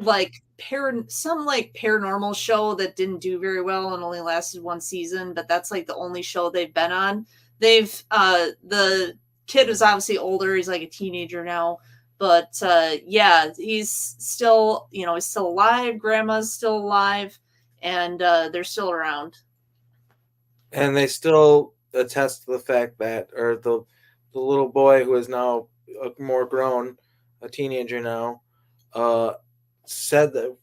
paranormal show that didn't do very well and only lasted 1 season, but that's like the only show they've been on. They've the kid is obviously older, he's like a teenager now, but yeah, he's still, he's still alive, grandma's still alive, and they're still around. And they still attest to the fact that, or the little boy who is now more grown, a teenager now, said that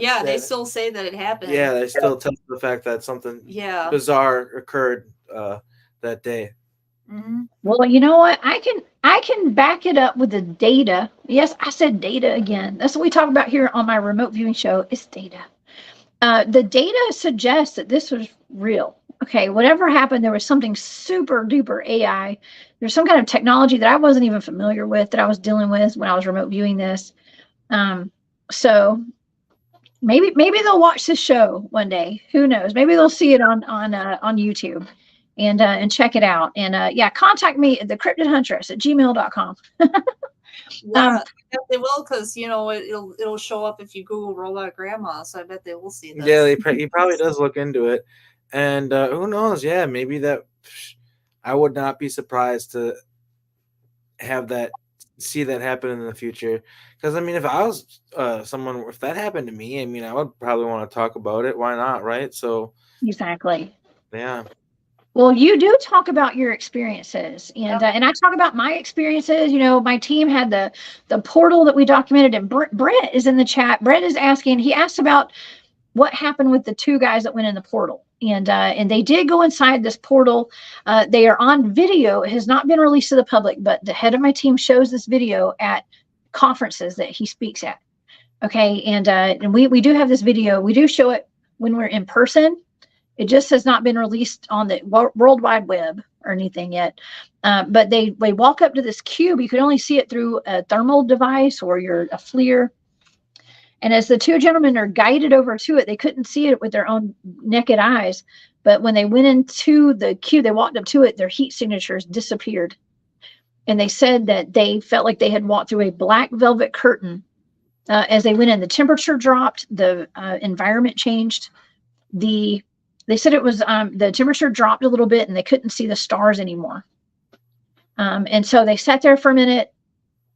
yeah, they still say that it happened. Yeah, they still attest to the fact that something bizarre occurred that day. Mm-hmm. Well, you know what? I can back it up with the data. Yes, I said data again. That's what we talk about here on my remote viewing show. Is data. The data suggests that this was real. Okay, whatever happened, there was something super duper AI. There's some kind of technology that I wasn't even familiar with that I was dealing with when I was remote viewing this. So maybe they'll watch this show one day. Who knows? Maybe they'll see it on YouTube and check it out. And yeah, contact me at thecryptidhuntress@gmail.com. Yeah, they will, because it'll show up if you Google Robot Grandma. So I bet they will see this. Yeah, he probably does look into it, and who knows? Yeah, maybe that. I would not be surprised to see that happen in the future. Because I mean, if I was someone, if that happened to me, I mean, I would probably want to talk about it. Why not, right? So Exactly. yeah. Well, you do talk about your experiences, and I talk about my experiences. My team had the portal that we documented, and Brett is in the chat. Brett is asking. He asked about what happened with the 2 guys that went in the portal, and they did go inside this portal. They are on video. It has not been released to the public, but the head of my team shows this video at conferences that he speaks at. Okay, and we do have this video. We do show it when we're in person. It just has not been released on the World Wide Web or anything yet. But they walk up to this cube. You could only see it through a thermal device or a FLIR. And as the two gentlemen are guided over to it, they couldn't see it with their own naked eyes. But when they went into the cube, they walked up to it, their heat signatures disappeared. And they said that they felt like they had walked through a black velvet curtain. As they went in, the temperature dropped, the environment changed. They said it was the temperature dropped a little bit and they couldn't see the stars anymore. And so they sat there for a minute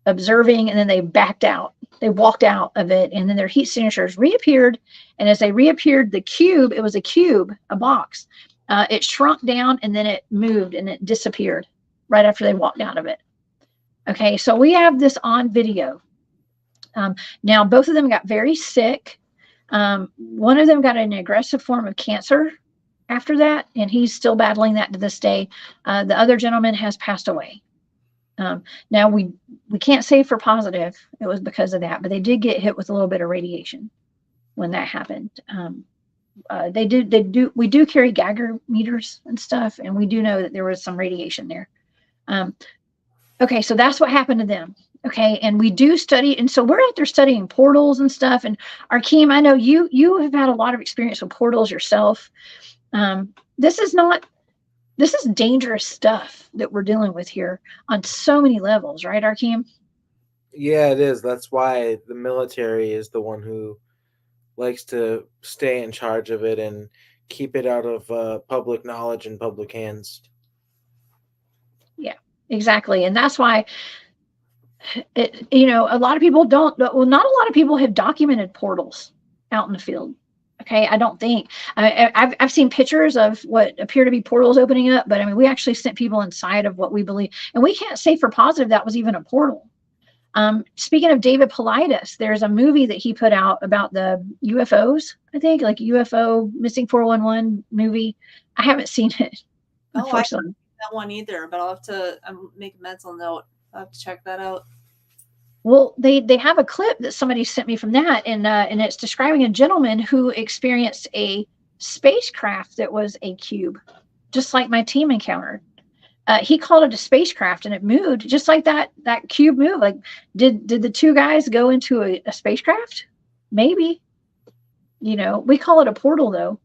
observing, and then they backed out. They walked out of it, and then their heat signatures reappeared. And as they reappeared, the cube, it was a cube, a box. It shrunk down and then it moved and it disappeared right after they walked out of it. Okay, so we have this on video. Now, both of them got very sick. One of them got an aggressive form of cancer after that, and he's still battling that to this day. The other gentleman has passed away. Now, we can't say for positive it was because of that, but they did get hit with a little bit of radiation when that happened. We do carry Geiger meters and stuff, and we do know that there was some radiation there. Okay, so that's what happened to them. Okay, and we do study, and so we're out there studying portals and stuff. And Arkheim, I know you have had a lot of experience with portals yourself. This is dangerous stuff that we're dealing with here on so many levels, right, Arkheim? Yeah, it is. That's why the military is the one who likes to stay in charge of it and keep it out of public knowledge and public hands. Yeah, exactly. And that's why, a lot of people not a lot of people have documented portals out in the field. Okay, I don't think. I've seen pictures of what appear to be portals opening up, but I mean, we actually sent people inside of what we believe, and we can't say for positive that was even a portal. Speaking of David Paulides, there's a movie that he put out about the UFOs, I think, like UFO Missing 411 movie. I haven't seen it, unfortunately. That one either, but I'll have to make a mental note. I'll have to check that out. Well, they have a clip that somebody sent me from that, and it's describing a gentleman who experienced a spacecraft that was a cube, just like my team encountered. He called it a spacecraft, and it moved just like that cube moved. Like, did the two guys go into a spacecraft? Maybe. We call it a portal though,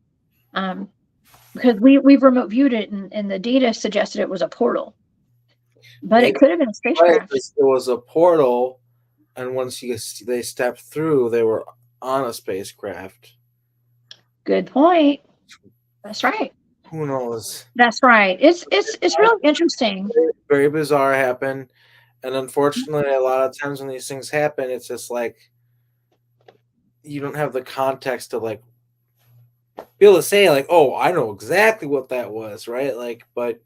because we've remote viewed it, and the data suggested it was a portal. But it could have been a spacecraft. It was a portal, and once they stepped through, they were on a spacecraft. Good point. That's right. Who knows? That's right. It's really interesting. Very bizarre happened, and unfortunately, a lot of times when these things happen, it's just like you don't have the context to like be able to say like, "Oh, I know exactly what that was," right? Like, but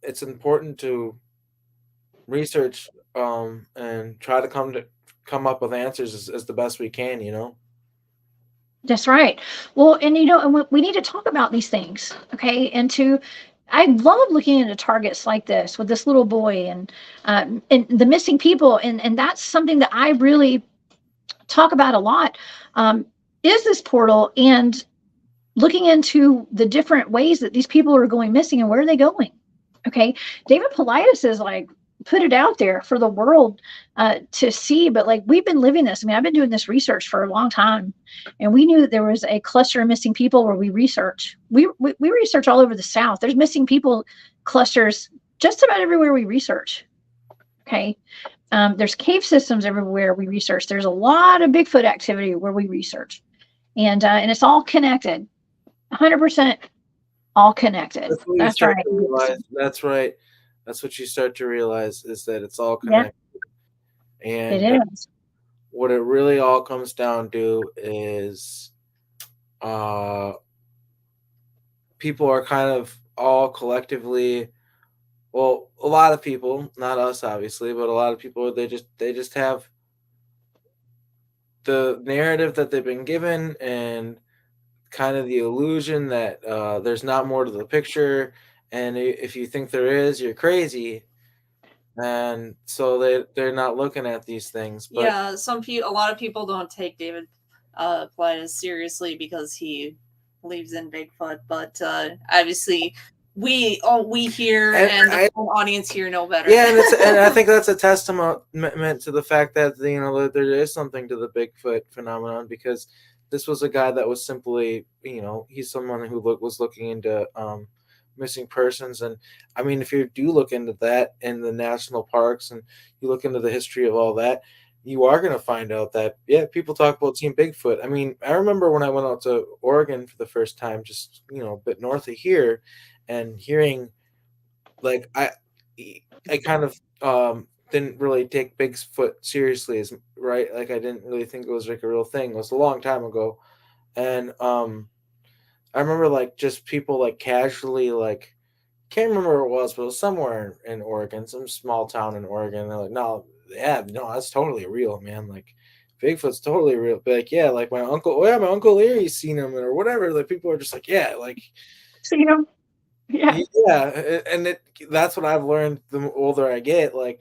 it's important to research and try to come up with answers as the best we can. That's right. Well, and and we need to talk about these things, okay? I love looking into targets like this with this little boy and the missing people, and that's something that I really talk about a lot. Is this portal and looking into the different ways that these people are going missing and where are they going? Okay, David Paulides is like put it out there for the world to see, but like we've been living this. I mean, I've been doing this research for a long time, and we knew that there was a cluster of missing people where we research. We research all over the South. There's missing people clusters just about everywhere we research. Okay, there's cave systems everywhere we research. There's a lot of Bigfoot activity where we research, and it's all connected, 100% all connected. That's right. That's right. That's what you start to realize is that it's all connected. Yeah. And it is. What it really all comes down to is people are kind of all collectively, well, a lot of people, not us obviously, but a lot of people, they just have the narrative that they've been given and kind of the illusion that there's not more to the picture. And if you think there is, you're crazy. And so they're not looking at these things. But yeah, a lot of people don't take David Paulides seriously because he believes in Bigfoot, but obviously we here And and the whole audience here know better. Yeah, and I think that's a testament to the fact that that there is something to the Bigfoot phenomenon, because this was a guy that was simply he's someone who was looking into missing persons. And I mean, if you do look into that in the national parks and you look into the history of all that, you are going to find out that people talk about seeing Bigfoot. I mean, I remember when I went out to Oregon for the first time, just a bit north of here, and hearing, like, I kind of didn't really take Bigfoot seriously, as right. Like, I didn't really think it was like a real thing. It was a long time ago, and I remember like just people like casually, like, can't remember where it was, but it was somewhere in Oregon, some small town in Oregon. They're like, no, no, that's totally real, man. Like, Bigfoot's totally real. But like, yeah, like my uncle Larry's seen him or whatever. Like, people are just like, yeah, like, So, yeah. yeah, and that's what I've learned the older I get. Like,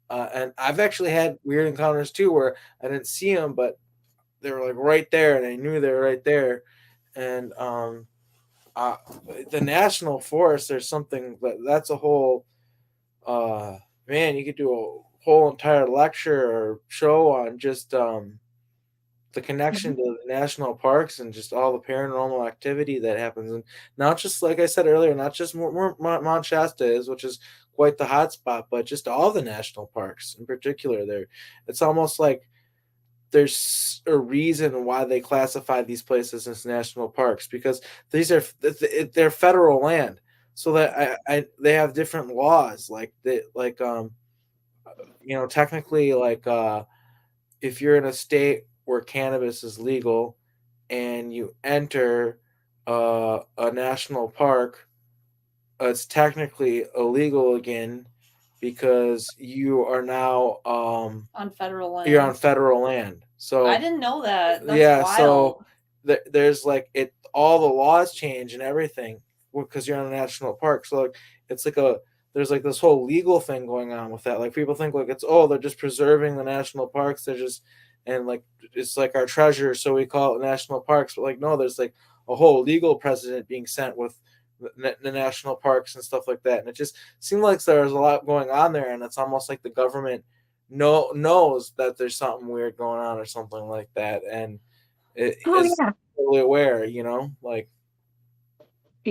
and I've actually had weird encounters too, where I didn't see them, but they were like right there, and I knew they were right there. And the national forest, there's something that's a whole man. You could do a whole entire lecture or show on just the connection to the national parks and just all the paranormal activity that happens. And not just, like I said earlier, not just more Mount Shasta is, which is quite the hotspot, but just all the national parks in particular. There, it's almost like there's a reason why they classify these places as national parks, because they're federal land, so that they have different laws, like technically, like if you're in a state where cannabis is legal and you enter a national park, it's technically illegal again, because you are now on federal land. you're on federal land. So I didn't know that. That's wild. So there's like all the laws change and everything because you're in a national park. So like it's like there's like this whole legal thing going on with that. Like, people think like they're just preserving the national parks. They're just, and like it's like our treasure, so we call it national parks. But like, no, there's like a whole legal precedent being sent with the national parks and stuff like that. And it just seemed like there's a lot going on there, and it's almost like the government knows that there's something weird going on or something like that, and it is totally aware, like.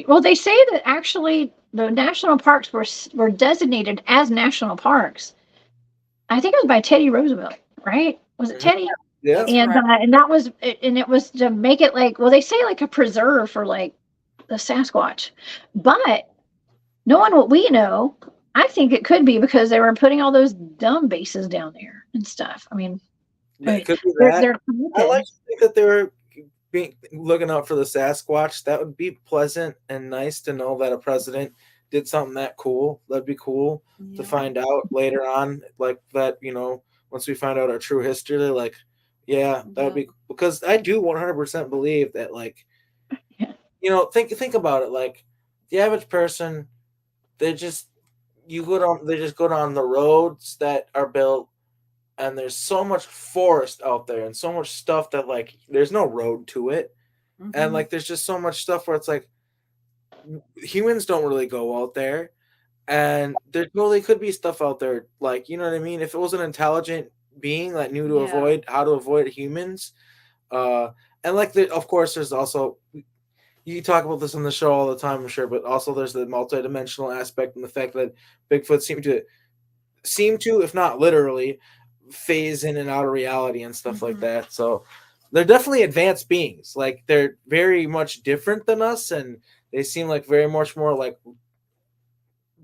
Well, they say that actually the national parks were designated as national parks. I think it was by Teddy Roosevelt, right? Was it Teddy? Yeah. And that was, and it was to make it like, well, they say like a preserve for like the Sasquatch, but knowing what we know, I think it could be because they were putting all those dumb bases down there and stuff. I mean, it could be that. I like to think that they were looking out for the Sasquatch. That would be pleasant and nice to know that a president did something that cool. That'd be cool to find out later on, like that, once we find out our true history, they're like, that would be, because I do 100% believe that, like, think about it, like the average person, they just go down the roads that are built, and there's so much forest out there and so much stuff that, like, there's no road to it. Mm-hmm. And like there's just so much stuff where it's like humans don't really go out there, and there totally could be stuff out there, like, you know what I mean, if it was an intelligent being that knew to how to avoid humans. And like of course there's also, you talk about this on the show all the time, I'm sure, but also there's the multidimensional aspect and the fact that Bigfoot seem to, if not literally, phase in and out of reality and stuff like that. So they're definitely advanced beings. Like, they're very much different than us, and they seem like very much more like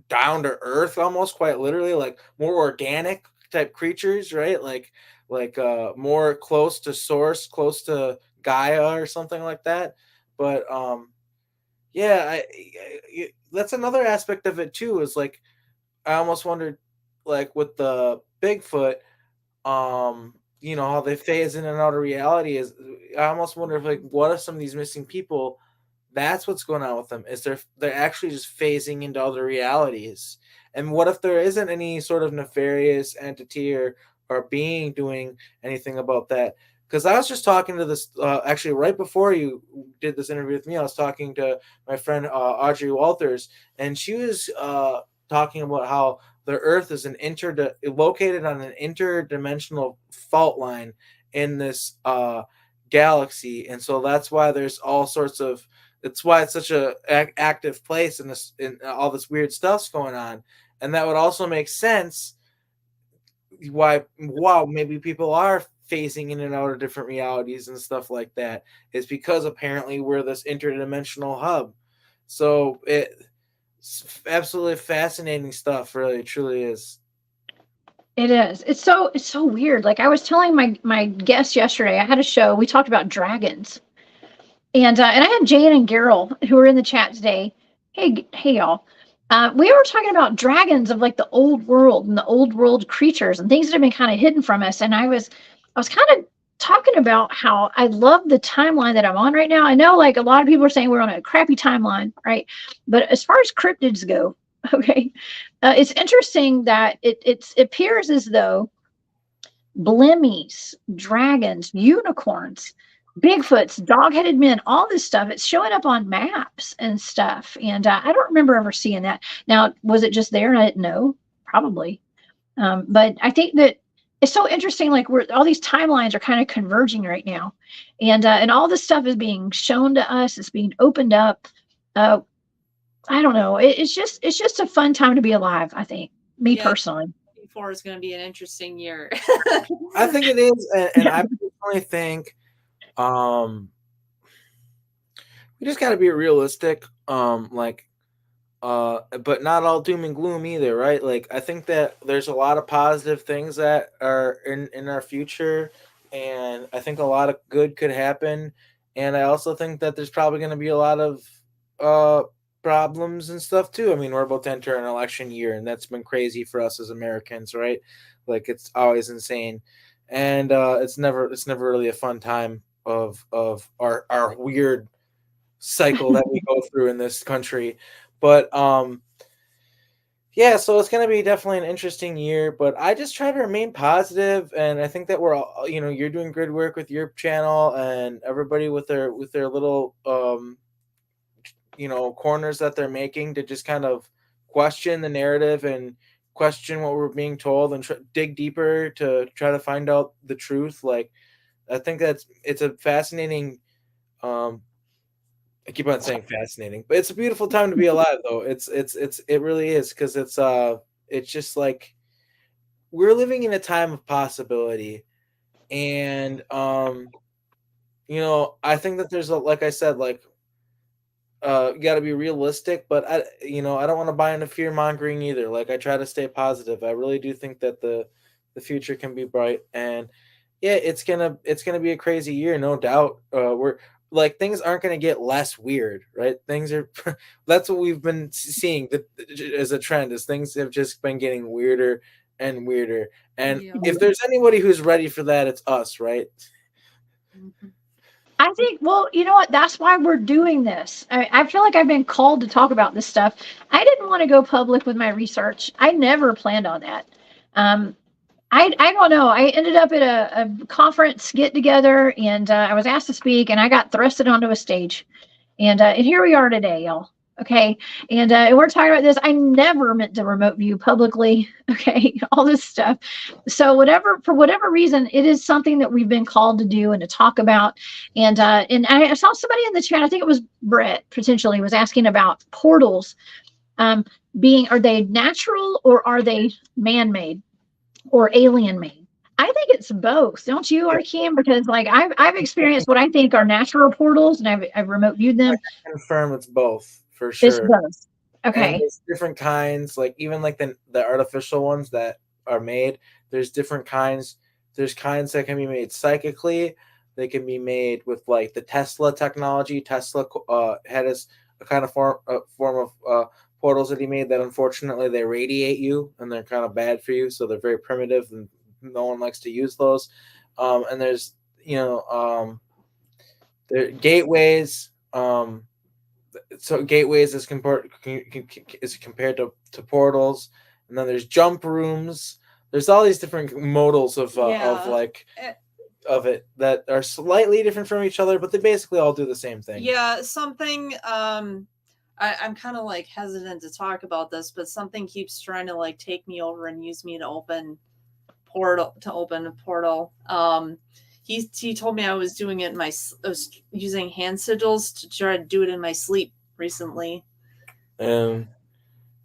down to earth, almost quite literally, like more organic type creatures, right? Like more close to source, close to Gaia or something like that. But that's another aspect of it too, is like, I almost wondered, like with the Bigfoot, how they phase in and out of reality, is I almost wonder if, like, what if some of these missing people, that's what's going on with them, is they're actually just phasing into other realities. And what if there isn't any sort of nefarious entity or being doing anything about that? because I was just talking to this actually right before you did this interview with me. I was talking to my friend Audrey Walters, and she was talking about how the Earth is located on an interdimensional fault line in this galaxy, and so that's why there's all sorts of. It's why it's such a active place, and all this weird stuff's going on, and that would also make sense why maybe people are phasing in and out of different realities and stuff like that. Is because apparently we're this interdimensional hub. So it's absolutely fascinating stuff. Really, it truly is. It is. It's so weird. Like I was telling my guest yesterday, I had a show. We talked about dragons, and I had Jane and Gerald who were in the chat today. Hey y'all. We were talking about dragons of like the old world and the old world creatures and things that have been kind of hidden from us. And I was kind of talking about how I love the timeline that I'm on right now. I know like a lot of people are saying we're on a crappy timeline, right? But as far as cryptids go, okay, it's interesting that it appears as though blimmies, dragons, unicorns, Bigfoots, dog-headed men, all this stuff, it's showing up on maps and stuff. And I don't remember ever seeing that. Now, was it just there and I didn't know? Probably. But I think that it's so interesting. Like all these timelines are kind of converging right now. And all this stuff is being shown to us. It's being opened up. I don't know. It's just a fun time to be alive, I think, me personally. 2024 is going to be an interesting year. I think it is. And I personally think we just got to be realistic, but not all doom and gloom either, right? Like I think that there's a lot of positive things that are in our future, and I think a lot of good could happen, and I also think that there's probably going to be a lot of problems and stuff too. I mean, we're about to enter an election year, and that's been crazy for us as Americans, right? Like it's always insane, and it's never really a fun time of our weird cycle that we go through in this country. But yeah, so it's going to be definitely an interesting year, but I just try to remain positive, and I think that we're all, you're doing good work with your channel, and everybody with their little corners that they're making to just kind of question the narrative and question what we're being told and dig deeper to try to find out the truth. Like I think it's a fascinating I keep on saying fascinating, but it's a beautiful time to be alive though. It really is, because it's just like we're living in a time of possibility, and I think that there's like I said, like you got to be realistic, but I don't want to buy into fear mongering either. Like I try to stay positive. I really do think that the future can be bright, and yeah, it's gonna be a crazy year, no doubt. We're like things aren't gonna get less weird, right? Things are that's what we've been seeing as a trend. Is things have just been getting weirder and weirder, and if there's anybody who's ready for that, it's us, right? Mm-hmm. I think, well, you know what? That's why we're doing this. I feel like I've been called to talk about this stuff. I didn't want to go public with my research. I never planned on that. I don't know. I ended up at a conference get together, and I was asked to speak, and I got thrusted onto a stage, and here we are today, y'all. Okay, and we're talking about this. I never meant to remote view publicly. Okay, all this stuff. So for whatever reason, it is something that we've been called to do and to talk about. And I saw somebody in the chat. I think it was Brett potentially was asking about portals. Are they natural or are they man-made or alien-made? I think it's both, don't you, Arkheim? Because like I've experienced what I think are natural portals, and I've remote viewed them. I can confirm it's both for sure. It's both. Okay. And there's different kinds, like even like the artificial ones that are made. There's different kinds. There's kinds that can be made psychically. They can be made with like the Tesla technology. Tesla had a kind of form of portals that he made that unfortunately they radiate you and they're kind of bad for you. So they're very primitive and no one likes to use those. And there's there gateways. So gateways is compared to portals, and then there's jump rooms. There's all these different modals of like of it that are slightly different from each other, but they basically all do the same thing. Yeah, something I'm kind of like hesitant to talk about this, but something keeps trying to like take me over and use me to open a portal. He told me I was doing it I was using hand sigils to try to do it in my sleep recently. And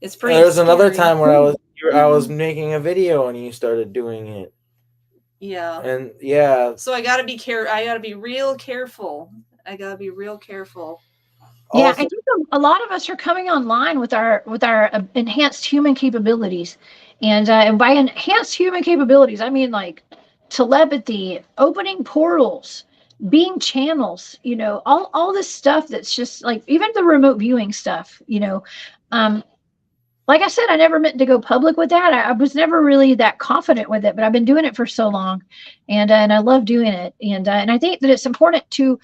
it's pretty there was scary. another time where I was making a video and you started doing it. Yeah. And yeah. So I gotta be I gotta be real careful. Yeah, I think a lot of us are coming online with our enhanced human capabilities, and by enhanced human capabilities, I mean like telepathy, opening portals, being channels. You know, all this stuff that's just like even the remote viewing stuff. You know, like I said, I never meant to go public with that. I was never really that confident with it, but I've been doing it for so long, and I love doing it, and I think that it's important to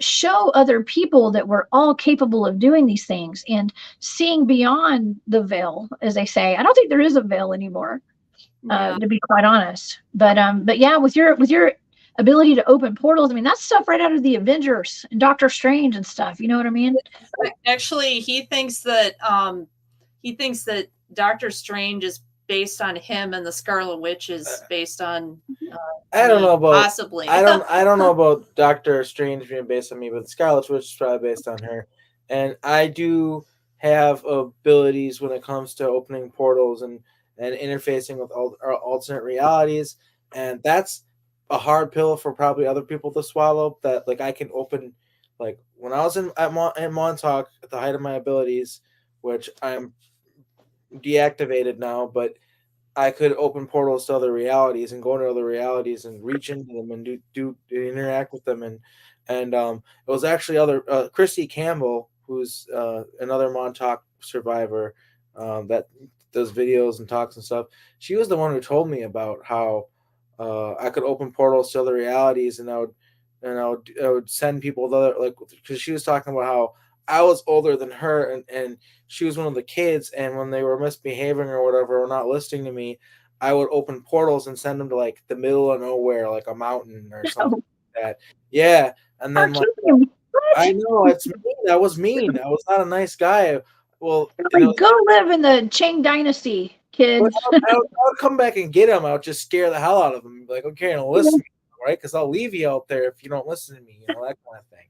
show other people that we're all capable of doing these things and seeing beyond the veil, as they say. I don't think there is a veil anymore, to be quite honest. But yeah, with your ability to open portals, I mean, that's stuff right out of the Avengers and Doctor Strange and stuff. You know what I mean? Actually, he thinks that Doctor Strange is based on him, and the Scarlet Witch is based on. I don't know about possibly. I don't know about Doctor Strange being based on me, but Scarlet Witch is probably based on her. And I do have abilities when it comes to opening portals and interfacing with alternate realities, and that's a hard pill for probably other people to swallow. That like I can open, like when I was in Montauk at the height of my abilities, which I'm deactivated now, but I could open portals to other realities and go into other realities and reach into them and do interact with them, and it was actually other Christy Campbell, who's another Montauk survivor that does videos and talks and stuff. She was the one who told me about how I could open portals to other realities, and I would send people to other, like, because she was talking about how I was older than her, and she was one of the kids, and when they were misbehaving or whatever, or not listening to me, I would open portals and send them to like the middle of nowhere, like a mountain or something like that. Yeah, and then like, I know it's mean. I was mean. I was not a nice guy. Well, go live in the Qing Dynasty, kids. I would come back and get him. I would just scare the hell out of him. Like, okay, now listen, right? Because I'll leave you out there if you don't listen to me. You know, that kind of thing.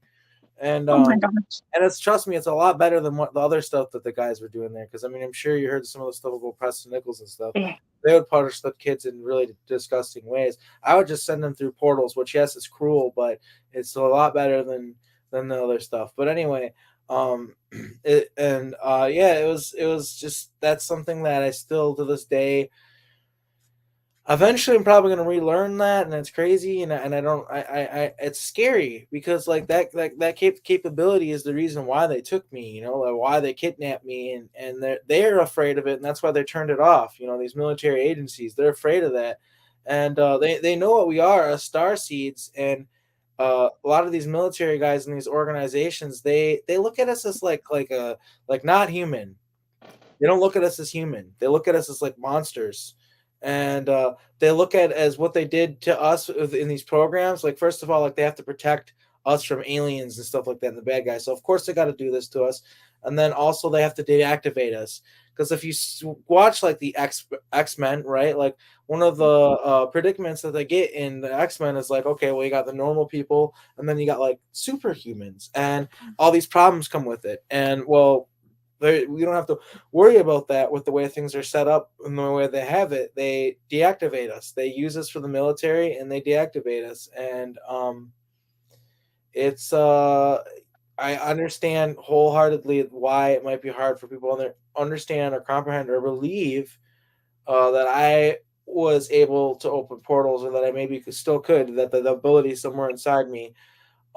And oh my gosh. And it's, trust me, it's a lot better than what the other stuff that the guys were doing there. Because I mean, I'm sure you heard some of the stuff about Preston Nichols and stuff. Yeah. They would punish the kids in really disgusting ways. I would just send them through portals, which yes, is cruel, but it's a lot better than the other stuff. But anyway, yeah, it was just, that's something that I still to this day. Eventually, I'm probably going to relearn that, and it's crazy, and I don't, it's scary because like that capability is the reason why they took me, you know, like why they kidnapped me, and they're afraid of it, and that's why they turned it off. You know, these military agencies, they're afraid of that, and they know what we are, as star seeds, and a lot of these military guys in these organizations, they look at us as like not human. They don't look at us as human. They look at us as like monsters. And they look at it as what they did to us in these programs. Like, first of all, like they have to protect us from aliens and stuff like that, and the bad guys. So of course they got to do this to us. And then also they have to deactivate us. Because if you watch like the X-Men, right? Like one of the predicaments that they get in the X-Men is like, okay, well, you got the normal people, and then you got like superhumans, and all these problems come with it. And well, we don't have to worry about that with the way things are set up and the way they have it. They deactivate us. They use us for the military, and they deactivate us. And it's I understand wholeheartedly why it might be hard for people to understand or comprehend or believe that I was able to open portals, or that I maybe still could, that the ability somewhere inside me.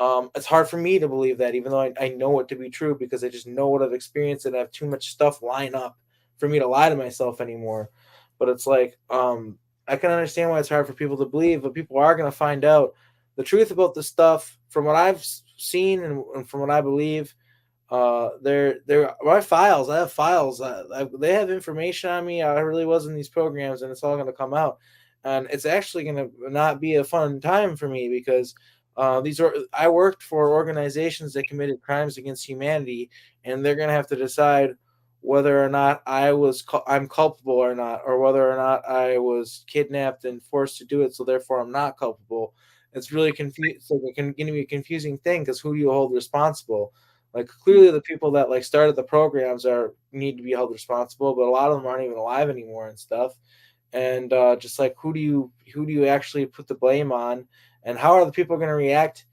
It's hard for me to believe that, even though I know it to be true, because I just know what I've experienced, and I have too much stuff line up for me to lie to myself anymore. But it's like, I can understand why it's hard for people to believe, but people are going to find out the truth about this stuff from what I've seen and from what I believe. They're my files. I have files. They have information on me. I really was in these programs, and it's all going to come out. and it's actually going to not be a fun time for me because I worked for organizations that committed crimes against humanity, and they're going to have to decide whether or not I'm culpable or not, or whether or not I was kidnapped and forced to do it, so therefore I'm not culpable. It's really confusing. So it can going to be a confusing thing because who do you hold responsible? Like clearly the people that like started the programs need to be held responsible, but a lot of them aren't even alive anymore and stuff. And just like who do you actually put the blame on, and how are the people going to react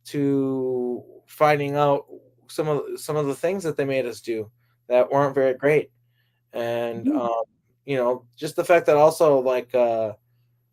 to finding out some of the things that they made us do that weren't very great? And Mhm. just the fact that also like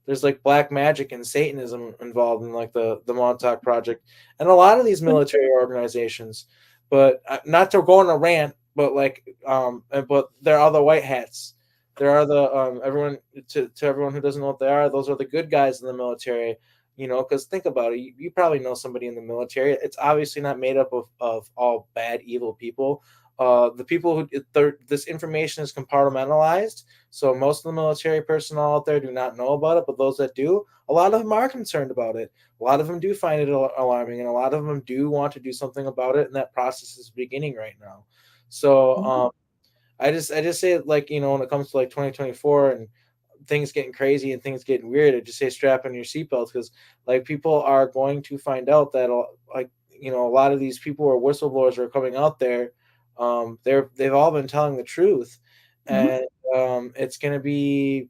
there's like black magic and Satanism involved in like the Montauk Project and a lot of these military organizations. But not to go on a rant, but but there are the white hats. There are the everyone to everyone who doesn't know what they are. Those are the good guys in the military. Because think about it, you probably know somebody in the military. It's obviously not made up of all bad, evil people. The people this information is compartmentalized, so most of the military personnel out there do not know about it, but those that do, a lot of them are concerned about it. A lot of them do find it alarming, and a lot of them do want to do something about it, and that process is beginning right now. So I just say like when it comes to like 2024 and things getting crazy and things getting weird, I just say strap on your seatbelts because like people are going to find out that a lot of these people or whistleblowers are coming out there. They've all been telling the truth, Mhm. and it's gonna be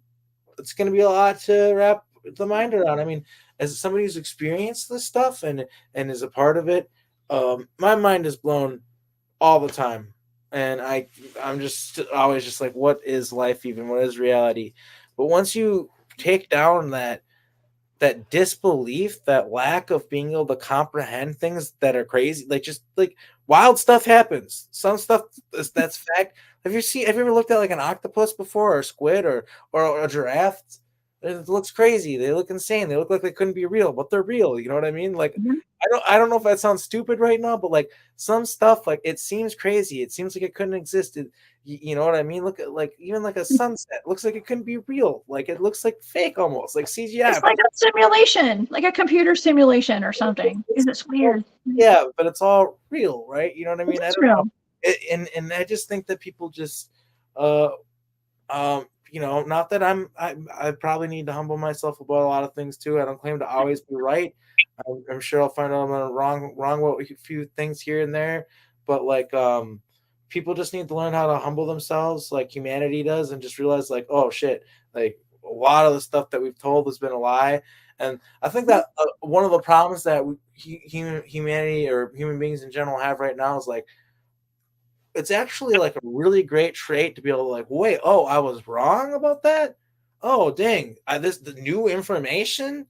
a lot to wrap the mind around. I mean, as somebody who's experienced this stuff and is a part of it, my mind is blown all the time, and I'm just always just like, what is life even? What is reality? But once you take down that disbelief, that lack of being able to comprehend things that are crazy, like just like wild stuff happens. Some stuff that's fact. Have you ever looked at like an octopus before, or a squid, or a giraffe? It looks crazy. They look insane. They look like they couldn't be real, but they're real. You know what I mean? Like Mhm. I don't know if that sounds stupid right now, but like some stuff, like it seems crazy. It seems like it couldn't exist. You know what I mean? Look at like even like a sunset looks like it couldn't be real. Like it looks like fake almost, like CGI. It's like a simulation, like a computer simulation or something. It's It's weird. yeah, but it's all real, right? You know what I It mean? I is don't know. real. And I just think that people just uh not that I probably need to humble myself about a lot of things too. I don't claim to always be right. I'm sure I'll find out I'm wrong with a few things here and there, but like people just need to learn how to humble themselves like humanity does, and just realize like, oh shit, like a lot of the stuff that we've told has been a lie. And I think that one of the problems that humanity or human beings in general have right now is like it's actually like a really great trait to be able to like, wait, oh, I was wrong about that. Oh, dang, this the new information,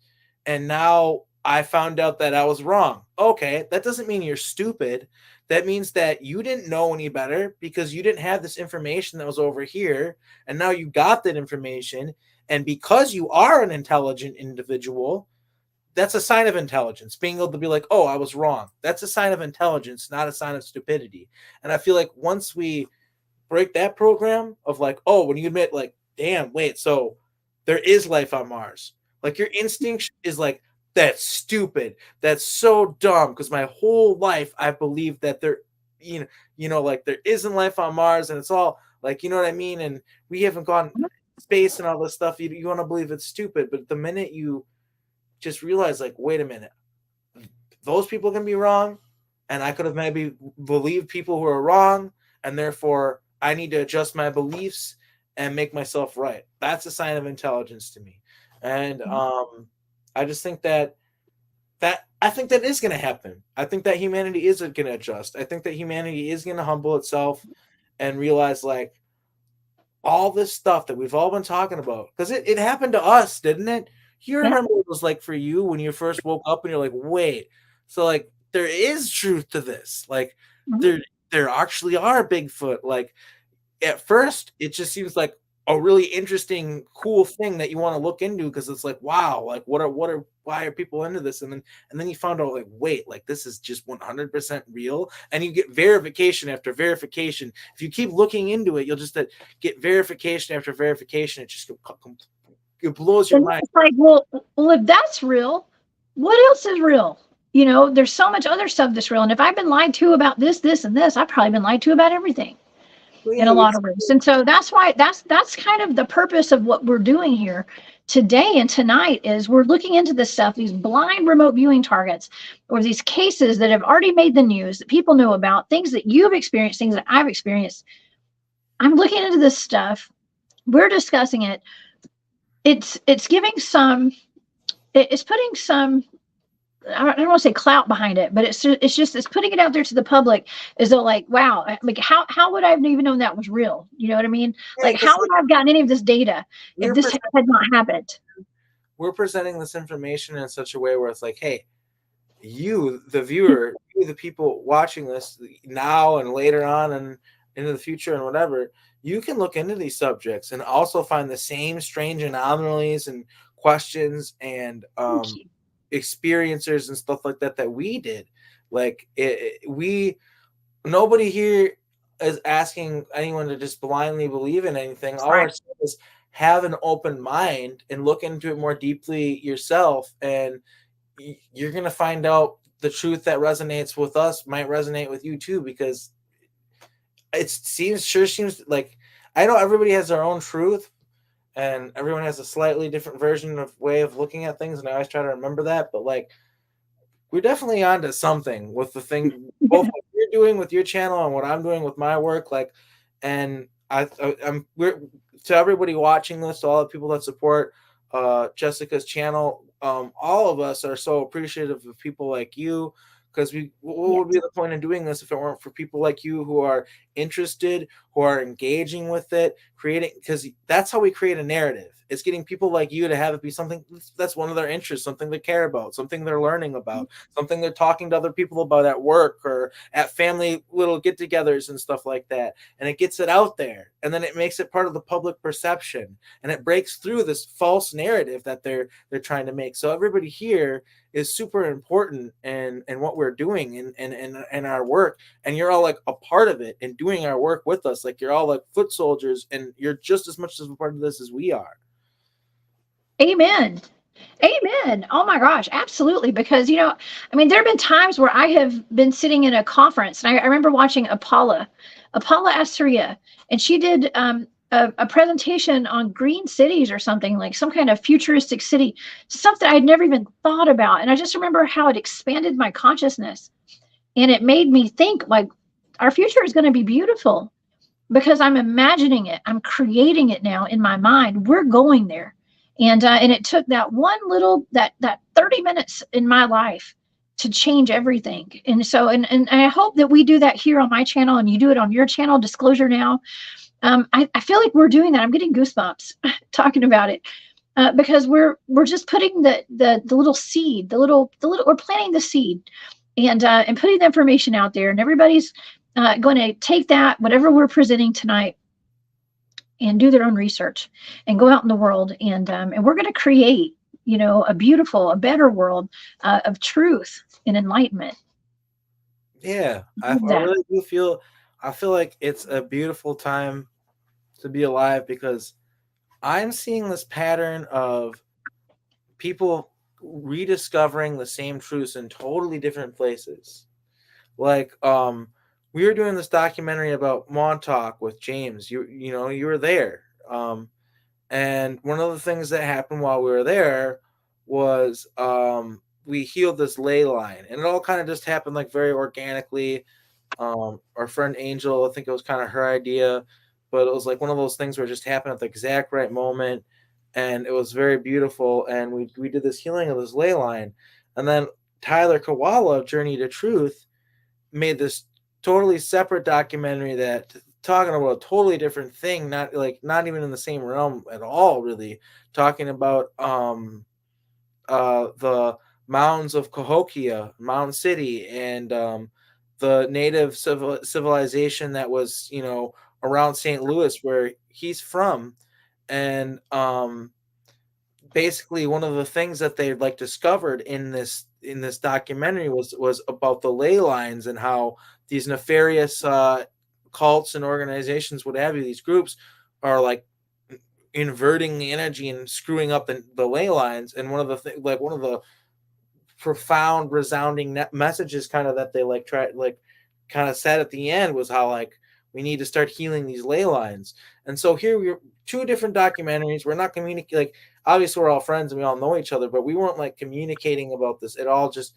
and now I found out that I was wrong. Okay, that doesn't mean you're stupid. That means that you didn't know any better because you didn't have this information that was over here, and now you got that information, and because you are an intelligent individual, that's a sign of intelligence. Being able to be like, oh, I was wrong. That's a sign of intelligence, not a sign of stupidity. And I feel like once we break that program of like, oh, when you admit, like, damn, wait, so there is life on Mars, like your instinct is like, that's stupid. That's so dumb. Because my whole life I've believed that like there isn't life on Mars, and it's all like, you know what I mean? And we haven't gone space and all this stuff. You want to believe it's stupid, but the minute you just realize like, wait a minute, those people can be wrong, and I could have maybe believed people who are wrong, and therefore I need to adjust my beliefs and make myself right. That's a sign of intelligence to me. And I just think that I think that is going to happen. I think that humanity is going to adjust. I think that humanity is going to humble itself and realize like all this stuff that we've all been talking about, because it happened to us, didn't it? You Yeah. remember what it was like for you when you first woke up and you're like, wait, so like there is truth to this. Like Mhm. there actually are Bigfoot. Like at first it just seems like a really interesting, cool thing that you want to look into because it's like, wow, like why are people into this? And then you found out like, wait, like this is just 100% real, and you get verification after verification. If you keep looking into it, you'll just get verification after verification. It just it blows your And mind. it's like, well, if that's real, what else is real? You know, there's so much other stuff that's real. And if I've been lied to about this, this, and this, I've probably been lied to about everything Well, in yeah, a lot of ways. And so that's why that's kind of the purpose of what we're doing here today and tonight is we're looking into this stuff, these blind remote viewing targets, or these cases that have already made the news that people know about, things that you've experienced, things that I've experienced. I'm looking into this stuff. We're discussing it. It's giving some, it's putting some, I don't want to say clout behind it, but it's putting it out there to the public as though like, wow, like how would I have even known that was real? You know what I mean? yeah, Like, how would I have gotten any of this data if we're this had not happened? we're presenting this information in such a way where it's like, hey, you, the viewer, you, the people watching this now and later on and into the future and whatever, you can look into these subjects and also find the same strange anomalies and questions and experiencers and stuff like that that we did. Like nobody here is asking anyone to just blindly believe in anything. All we're saying is have an open mind and look into it more deeply yourself, and you're going to find out the truth that resonates with us might resonate with you too, because it seems like, I know everybody has their own truth and everyone has a slightly different version of way of looking at things, and I always try to remember that, but like we're definitely onto something with the thing, both what you're doing with your channel and what I'm doing with my work. Like, and we're, to everybody watching this, to all the people that support Jessica's channel, all of us are so appreciative of people like you, because what would be the point of doing this if it weren't for people like you who are interested, who are engaging with it, creating, because that's how we create a narrative. It's getting people like you to have it be something that's one of their interests, something they care about, something they're learning about, something they're talking to other people about at work or at family little get-togethers and stuff like that. And it gets it out there, and then it makes it part of the public perception, and it breaks through this false narrative that they're trying to make. So everybody here is super important in what we're doing in our work, and you're all like a part of it and doing our work with us. Like, you're all like foot soldiers, and you're just as much as a part of this as we are. Amen. Amen. Oh my gosh, absolutely. Because, you know, I mean, there have been times where I have been sitting in a conference, and I remember watching Paula Asteria, and she did a presentation on green cities or something, like some kind of futuristic city, stuff that I'd never even thought about. And I just remember how it expanded my consciousness, and it made me think like our future is going to be beautiful because I'm imagining it. I'm creating it now in my mind. We're going there. And it took that one little, that 30 minutes in my life to change everything. And so, and I hope that we do that here on my channel, and you do it on your channel, Disclosure Now. I feel like we're doing that. I'm getting goosebumps talking about it. Because we're just putting the little seed, we're planting the seed, and putting the information out there, and everybody's going to take that, whatever we're presenting tonight, and do their own research and go out in the world, and we're going to create, you know, a better world of truth and enlightenment. Yeah, I really do feel, I feel like it's a beautiful time to be alive, because I'm seeing this pattern of people rediscovering the same truths in totally different places. Like, we were doing this documentary about Montauk with James. You know, you were there. And one of the things that happened while we were there was we healed this ley line, and it all kind of just happened like very organically. Our friend Angel, I think it was kind of her idea, but it was like one of those things where it just happened at the exact right moment, and it was very beautiful. And we did this healing of this ley line, and then Tyler Koala of Journey to Truth made this totally separate documentary that talking about a totally different thing, not even in the same realm at all, really, talking about the mountains of Cahokia, Mountain City, and the native civilization that was, you know, around St. Louis where he's from. And basically one of the things that they like discovered in this documentary was about the ley lines, and how these nefarious cults and organizations, what have you, these groups are like inverting the energy and screwing up the ley lines. And one of the profound resounding messages kind of that they kind of said at the end was how like we need to start healing these ley lines. And so here we're two different documentaries. We're not communicating, like obviously we're all friends and we all know each other, but we weren't like communicating about this at all. Just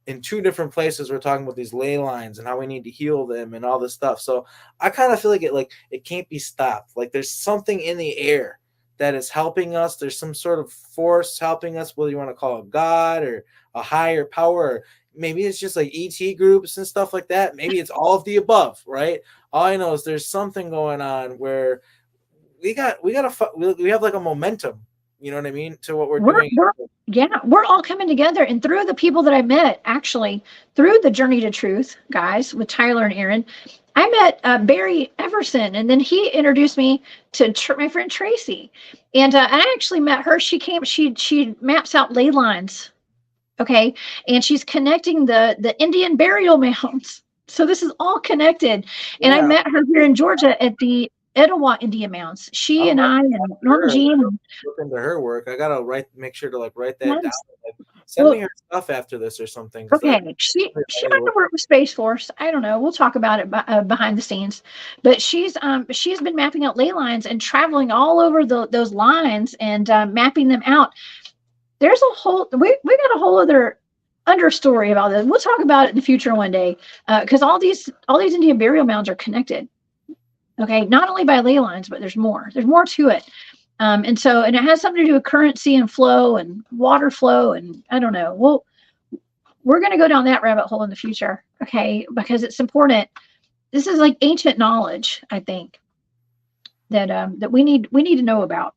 in two different places we're talking about these ley lines and how we need to heal them and all this stuff. So I kind of feel like it can't be stopped. Like there's something in the air that is helping us. There's some sort of force helping us, whether you want to call it God or a higher power, or maybe it's just like ET groups and stuff like that. Maybe it's all of the above, right? All I know is there's something going on where we have like a momentum, you know what I mean, to what we're doing. We're all coming together. And through the people that I met, actually, through the Journey to Truth guys with Tyler and Aaron, I met Barry Everson, and then he introduced me to my friend Tracy. And I actually met her. She maps out ley lines. Okay. And she's connecting the Indian burial mounds. So this is all connected. And I met her here in Georgia at the Etowah Indian mounds. She and I and Norma Jean. Look into her work. I gotta make sure to write that down. Like, send me her stuff after this or something. Okay, she might have worked with Space Force. I don't know. We'll talk about it behind the scenes. But she's been mapping out ley lines and traveling all over those lines and mapping them out. There's a whole we got a whole other understory about this. We'll talk about it in the future one day because all these Indian burial mounds are connected. Okay, not only by ley lines, but there's more to it. And it has something to do with currency and flow and water flow. And I don't know. We're going to go down that rabbit hole in the future. Okay. Because it's important. This is like ancient knowledge, I think, that we need to know about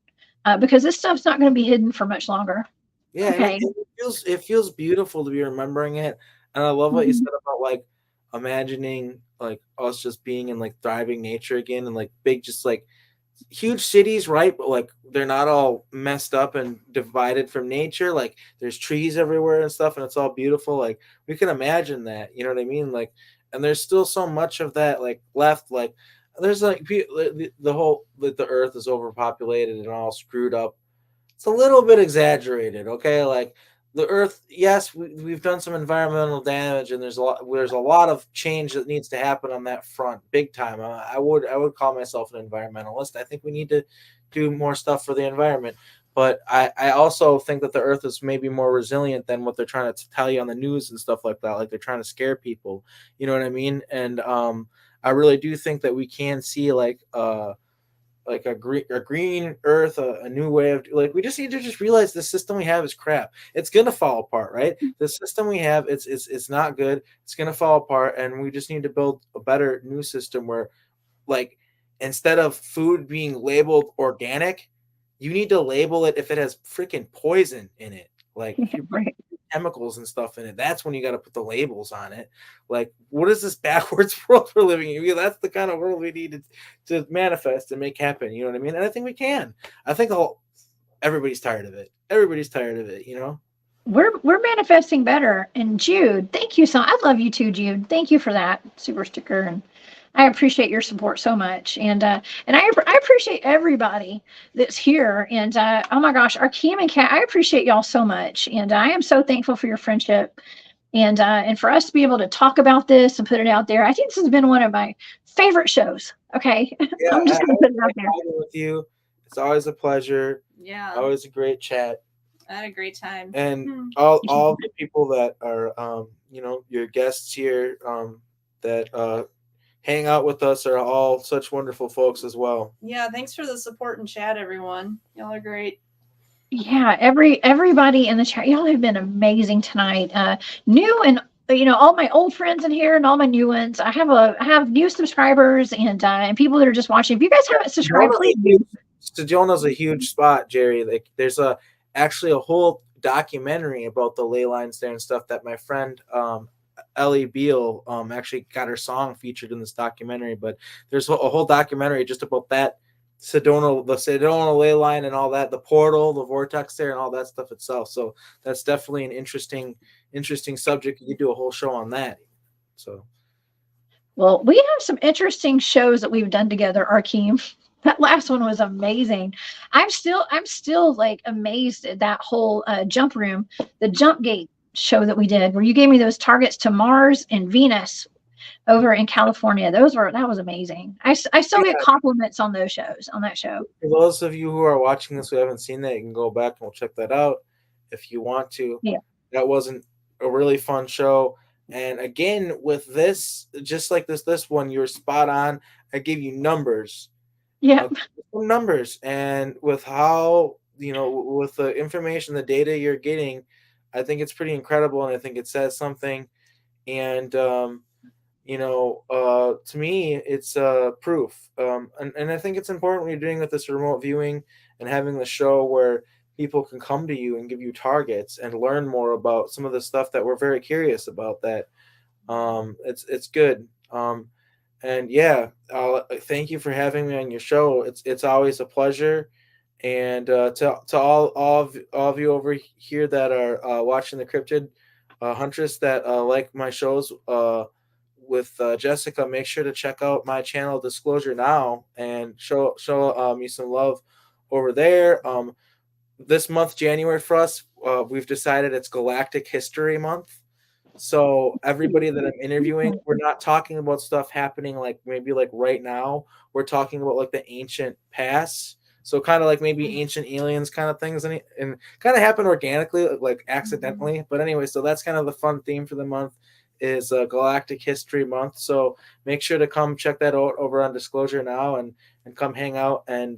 because this stuff's not going to be hidden for much longer. Yeah. Okay. It feels beautiful to be remembering it. And I love what you said about like imagining like us just being in like thriving nature again and like big, just like huge cities, right? But like they're not all messed up and divided from nature. Like there's trees everywhere and stuff, and it's all beautiful. Like we can imagine that, you know what I mean? Like, and there's still so much of that like left. Like there's like the earth is overpopulated and all screwed up. It's a little bit exaggerated, okay? Like the earth, yes, we've done some environmental damage, and there's a lot of change that needs to happen on that front, big time. I would call myself an environmentalist. I think we need to do more stuff for the environment, but I also think that the earth is maybe more resilient than what they're trying to tell you on the news and stuff like that. Like they're trying to scare people, you know what I mean? And I really do think that we can see like a green earth, a new way of like, we just need to just realize the system we have is crap. It's going to fall apart, right? The system we have, it's not good. It's going to fall apart. And we just need to build a better new system where like, instead of food being labeled organic, you need to label it if it has freaking poison in it. Like if you put chemicals and stuff in it, that's when you got to put the labels on it. Like, what is this backwards world we're living in? That's the kind of world we need to manifest and make happen. You know what I mean? And I think we can. I think everybody's tired of it. Everybody's tired of it, you know? We're manifesting better. And Jude, thank you I love you too, Jude. Thank you for that super sticker. And I appreciate your support so much. And I appreciate everybody that's here. And oh my gosh, Arkheim and Cat, I appreciate y'all so much. And I am so thankful for your friendship. And for us to be able to talk about this and put it out there, I think this has been one of my favorite shows. Okay. Yeah, I'm just going to put it out there. With you. It's always a pleasure. Yeah. Always a great chat. I had a great time. And all the people that are, your guests here that hang out with us are all such wonderful folks as well. Yeah, thanks for the support and chat, everyone. Y'all are great. Yeah, everybody in the chat, y'all have been amazing tonight. New and all my old friends in here and all my new ones. I have new subscribers and people that are just watching. If you guys haven't subscribed, please do. Sedona's a huge spot, Jerry. Like there's actually a whole documentary about the ley lines there and stuff that my friend Ellie Beale actually got her song featured in this documentary. But there's a whole documentary just about that the Sedona ley line and all that, the portal, the vortex there, and all that stuff itself. So that's definitely an interesting subject. You could do a whole show on that. So, well, we have some interesting shows that we've done together, Arkheim. That last one was amazing. I'm still like amazed at that whole jump room, the jump gate show that we did, where you gave me those targets to Mars and Venus over in California. That was amazing. I still get compliments on those shows, on that show. For those of you who are watching this who haven't seen that, you can go back and we'll check that out if you want to. Yeah. That wasn't a really fun show. And again, with this, just like this one, you were spot on. I gave you numbers. Yeah. Numbers. And with how, with the information, the data you're getting, I think it's pretty incredible. And I think it says something. And, to me, it's proof. And I think it's important when you're doing with this remote viewing and having the show where people can come to you and give you targets and learn more about some of the stuff that we're very curious about. That it's good. And yeah, thank you for having me on your show. It's always a pleasure. And to all of you over here that are watching the Cryptid, Huntress, that like my shows with Jessica, make sure to check out my channel Disclosure Now and show me some love over there. This month, January, for us, we've decided it's Galactic History Month. So everybody that I'm interviewing, we're not talking about stuff happening like maybe like right now. We're talking about like the ancient past. So kind of like maybe ancient aliens kind of things, and kind of happen organically, like accidentally. But anyway, so that's kind of the fun theme for the month is Galactic History Month. So make sure to come check that out over on Disclosure Now and come hang out. And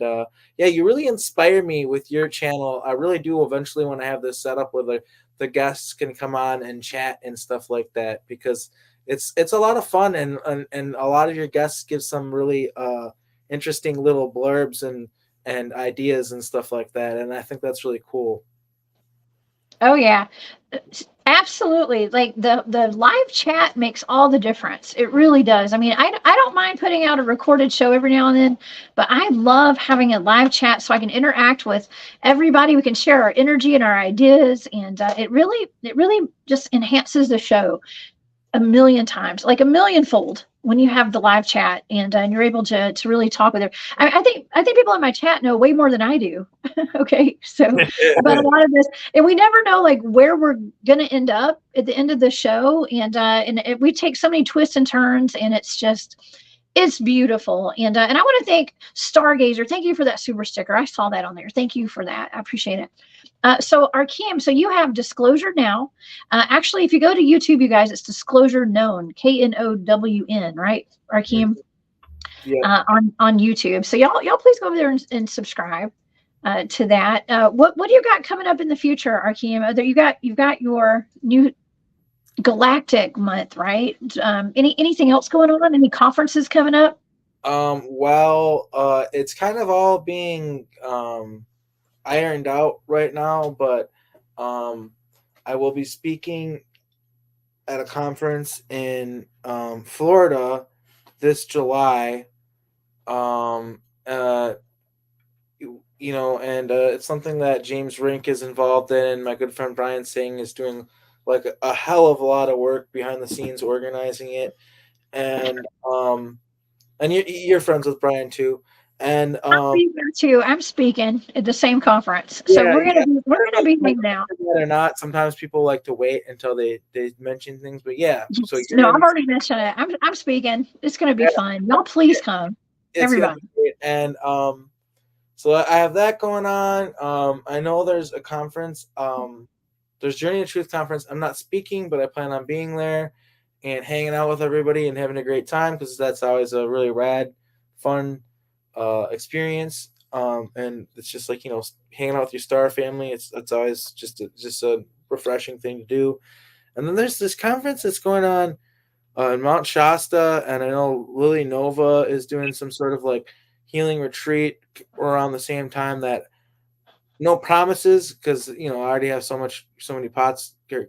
yeah, you really inspire me with your channel. I really do eventually want to have this set up where the guests can come on and chat and stuff like that, because it's a lot of fun, and a lot of your guests give some really interesting little blurbs and ideas and stuff like that, and I think that's really cool. Oh yeah, absolutely. Like the live chat makes all the difference. It really does. I mean, I don't mind putting out a recorded show every now and then, but I love having a live chat so I can interact with everybody. We can share our energy and our ideas, and it really just enhances the show a million times, like a millionfold, when you have the live chat and you're able to really talk with them. I think people in my chat know way more than I do. Okay, so about a lot of this, and we never know like where we're gonna end up at the end of the show, and we take so many twists and turns, and it's beautiful. And I want to thank Stargazer. Thank you for that super sticker. I saw that on there. Thank you for that. I appreciate it. So Arkheim, so you have Disclosure Now. Actually, if you go to YouTube, you guys, it's Disclosure Known, Known, right? Arkheim, Yeah. On YouTube. So y'all please go over there and subscribe to that. What do you got coming up in the future, Arkheim? You've got your new Galactic month, right? Anything else going on? Any conferences coming up? Well, it's kind of all being ironed out right now, but I will be speaking at a conference in Florida this July. And it's something that James Rink is involved in, and my good friend Brian Singh is doing like a hell of a lot of work behind the scenes organizing it. And you're friends with Brian too. And I'm speaking at the same conference, so we're gonna be hanging out. Or not. Sometimes people like to wait until they mention things, but yeah. So no, I've already mentioned it. I'm speaking. It's gonna be fun. Y'all please come, everybody. And so I have that going on. I know there's a conference. There's Journey of Truth conference. I'm not speaking, but I plan on being there and hanging out with everybody and having a great time, because that's always a really rad, fun experience. And it's just like, hanging out with your star family. It's always just a refreshing thing to do. And then there's this conference that's going on in Mount Shasta, and I know Lily Nova is doing some sort of like healing retreat around the same time. That no promises, because I already have so many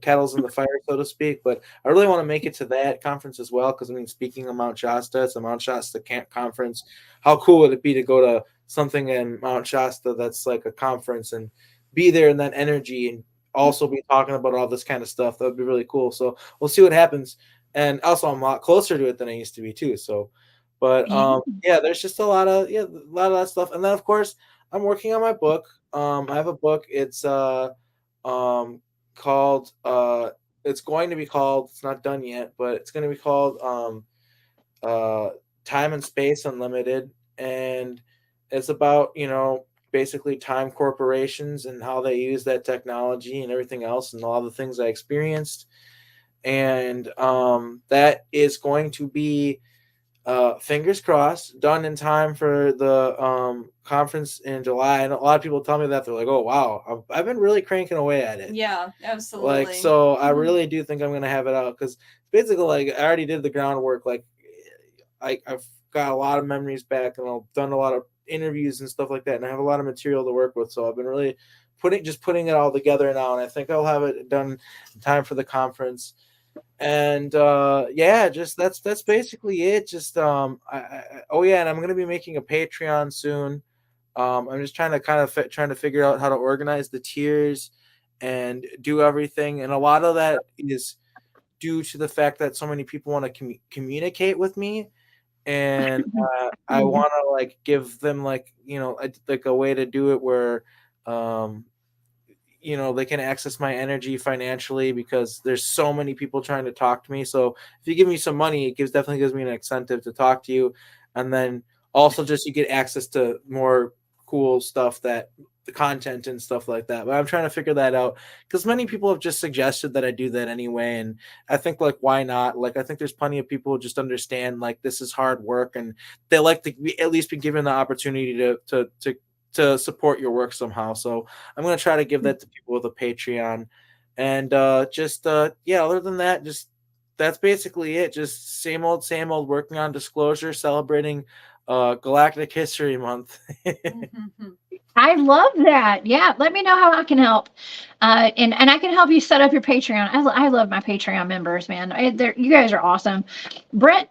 kettles in the fire, so to speak. But I really want to make it to that conference as well, because speaking of Mount Shasta, it's a Mount Shasta camp conference. How cool would it be to go to something in Mount Shasta that's like a conference and be there in that energy and also be talking about all this kind of stuff? That would be really cool. So we'll see what happens. And also, I'm a lot closer to it than I used to be too. So But Yeah. yeah, there's just a lot of that stuff. And then of course I'm working on my book. I have a book. It's called it's going to be called, it's not done yet, but it's going to be called uh Time and Space Unlimited, and it's about, basically time corporations and how they use that technology and everything else and all the things I experienced. And that is going to be, fingers crossed, done in time for the conference in July. And a lot of people tell me that, they're like, "Oh wow, I've been really cranking away at it." Yeah, Like, absolutely. so I really do think I'm gonna have it out, because basically, like, I already did the groundwork. Like, I've got a lot of memories back, and I've done a lot of interviews and stuff like that, and I have a lot of material to work with. So I've been really putting it all together now, and I think I'll have it done in time for the conference. And yeah, just that's basically it. Just oh yeah, and I'm gonna be making a Patreon soon. I'm just trying to trying to figure out how to organize the tiers and do everything, and a lot of that is due to the fact that so many people want to communicate with me, and I want to, like, give them, like, like a way to do it where um they can access my energy financially, because there's so many people trying to talk to me. So if you give me some money, it definitely gives me an incentive to talk to you. And then also, just, you get access to more cool stuff, that the content and stuff like that. But I'm trying to figure that out, because many people have just suggested that I do that anyway. And I think, like, why not? Like, I think there's plenty of people who just understand, like, this is hard work, and they like to at least be given the opportunity to support your work somehow. So I'm gonna try to give that to people with a Patreon. And just yeah, other than that, just that's basically it. Just same old, working on Disclosure, celebrating Galactic History Month. I love that. Yeah, let me know how I can help, and I can help you set up your Patreon. I love my Patreon members, man. You guys are awesome. Brett,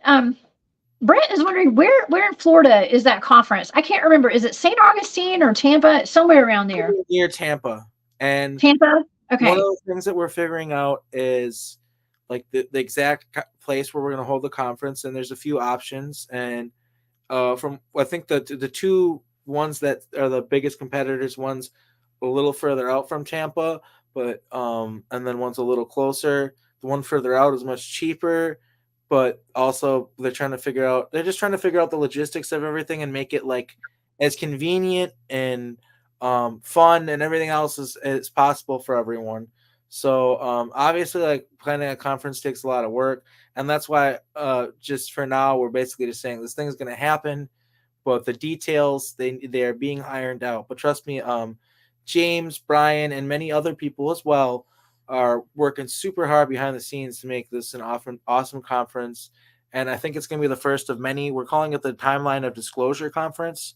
Brett is wondering where in Florida is that conference? I can't remember. Is it St. Augustine or Tampa? Somewhere around there. Near Tampa. And Tampa. one of Okay. the things that we're figuring out is, like, the exact place where we're going to hold the conference, and there's a few options. And from, I think, the two ones that are the biggest competitors, one's a little further out from Tampa, but and then one's a little closer. The one further out is much cheaper, but also they're just trying to figure out the logistics of everything and make it, like, as convenient and fun and everything else as possible for everyone. So obviously, like, planning a conference takes a lot of work, and that's why just for now we're basically just saying this thing's going to happen, but the details, they are being ironed out. But trust me, James, Brian, and many other people as well are working super hard behind the scenes to make this an awesome conference. And I think it's going to be the first of many. We're calling it the Timeline of Disclosure Conference.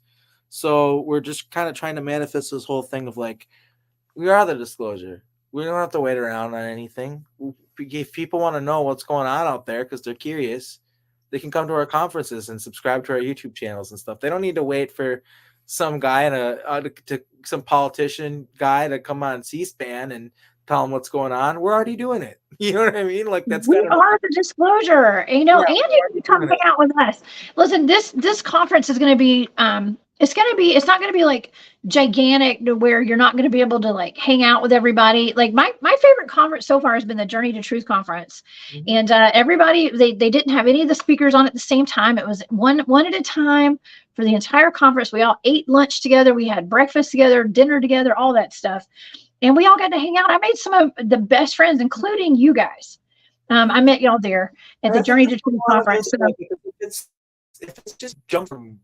So we're just kind of trying to manifest this whole thing of, like, we are the disclosure. We don't have to wait around on anything. If people want to know what's going on out there because they're curious, they can come to our conferences and subscribe to our YouTube channels and stuff. They don't need to wait for some guy some politician guy to come on C-SPAN and tell them what's going on. We're already doing it. You know what I mean? Like, that's We kind of, are the disclosure, yeah, and we're you already can come doing hang it. out with us. Listen, this conference is going to be it's not going to be like gigantic to where you're not going to be able to, like, hang out with everybody. Like, my favorite conference so far has been the Journey to Truth conference, Mhm. and everybody, they didn't have any of the speakers on at the same time. It was one at a time for the entire conference. We all ate lunch together, we had breakfast together, dinner together, all that stuff, and we all got to hang out. I made some of the best friends, including you guys. I met y'all there at And the I think Journey that's to Truth a lot of conference. this. Like, if it's just jump from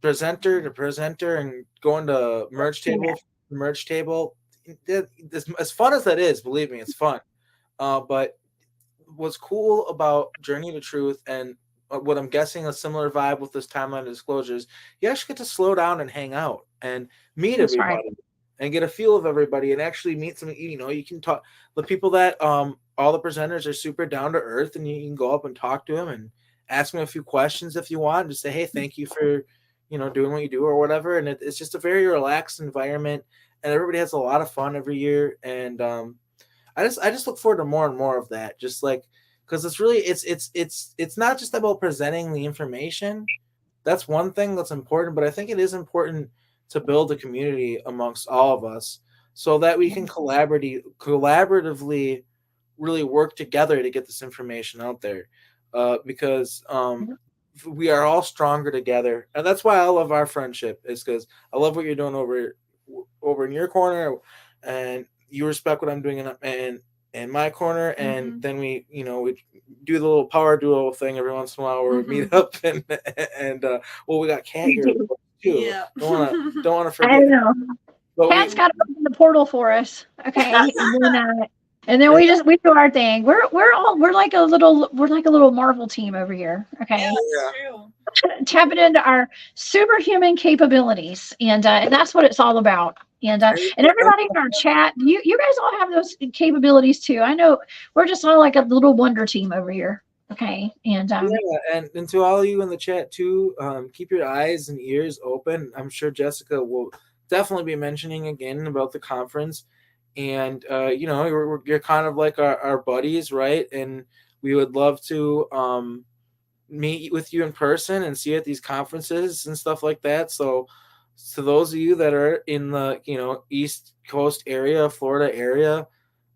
presenter to presenter and going to merge table, as fun as that is, believe me, it's fun. But what's cool about Journey to Truth, and what I'm guessing a similar vibe with this Timeline of Disclosures, you actually get to slow down and hang out and meet That's right. everybody and get a feel of everybody, and actually meet some, you can talk the people that all the presenters are super down to earth, and you can go up and talk to them and ask them a few questions if you want, and just say, hey, thank you for doing what you do or whatever. And it's just a very relaxed environment, and everybody has a lot of fun every year. And I just look forward to more and more of that. Just like, because it's really it's not just about presenting the information. That's one thing that's important, but I think it is important to build a community amongst all of us so that we can collaboratively really work together to get this information out there, because we are all stronger together, and that's why I love our friendship. Is because I love what you're doing over in your corner, and you respect what I'm doing in my corner, and then we do the little power duo thing every once in a while where we meet up and well, we got Cat here too. Yeah. Don't wanna I forget. know. But Cat's got to open the portal for us. Okay. And then we do our thing. We're like a little Marvel team over here. Okay. Yeah, that's true. Tapping into our superhuman capabilities, and that's what it's all about. And everybody in our chat, you guys all have those capabilities too. I know we're just all like a little wonder team over here. Okay. And and to all of you in the chat too, keep your eyes and ears open. I'm sure Jessica will definitely be mentioning again about the conference, and you're kind of like our buddies, right? And we would love to meet with you in person and see you at these conferences and stuff like that. So to those of you that are in the East Coast area, Florida area,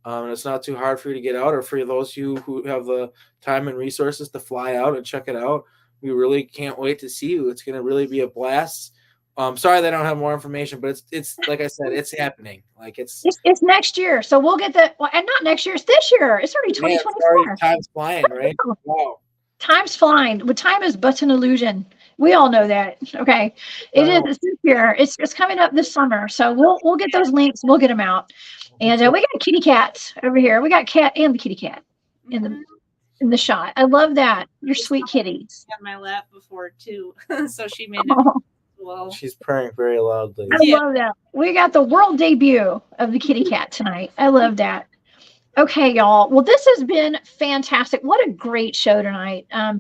and it's not too hard for you to get out, or for those of you who have the time and resources to fly out and check it out, we really can't wait to see you. It's going to really be a blast. Sorry that I don't have more information, but it's like I said, it's happening. Like it's next year, so we'll get and not next year, it's this year. It's already 2024. Time's flying, right? Wow. Time's flying, but time is but an illusion. We all know that. Okay. It is this year. It's coming up this summer. So we'll get those links. We'll get them out. And we got kitty cats over here. We got Cat and the kitty cat in the shot. I love that. Your sweet kitties. On my lap before too. So she made it well. She's purring very loudly. I love that. We got the world debut of the kitty cat tonight. I love that. Okay, y'all. Well, this has been fantastic. What a great show tonight. I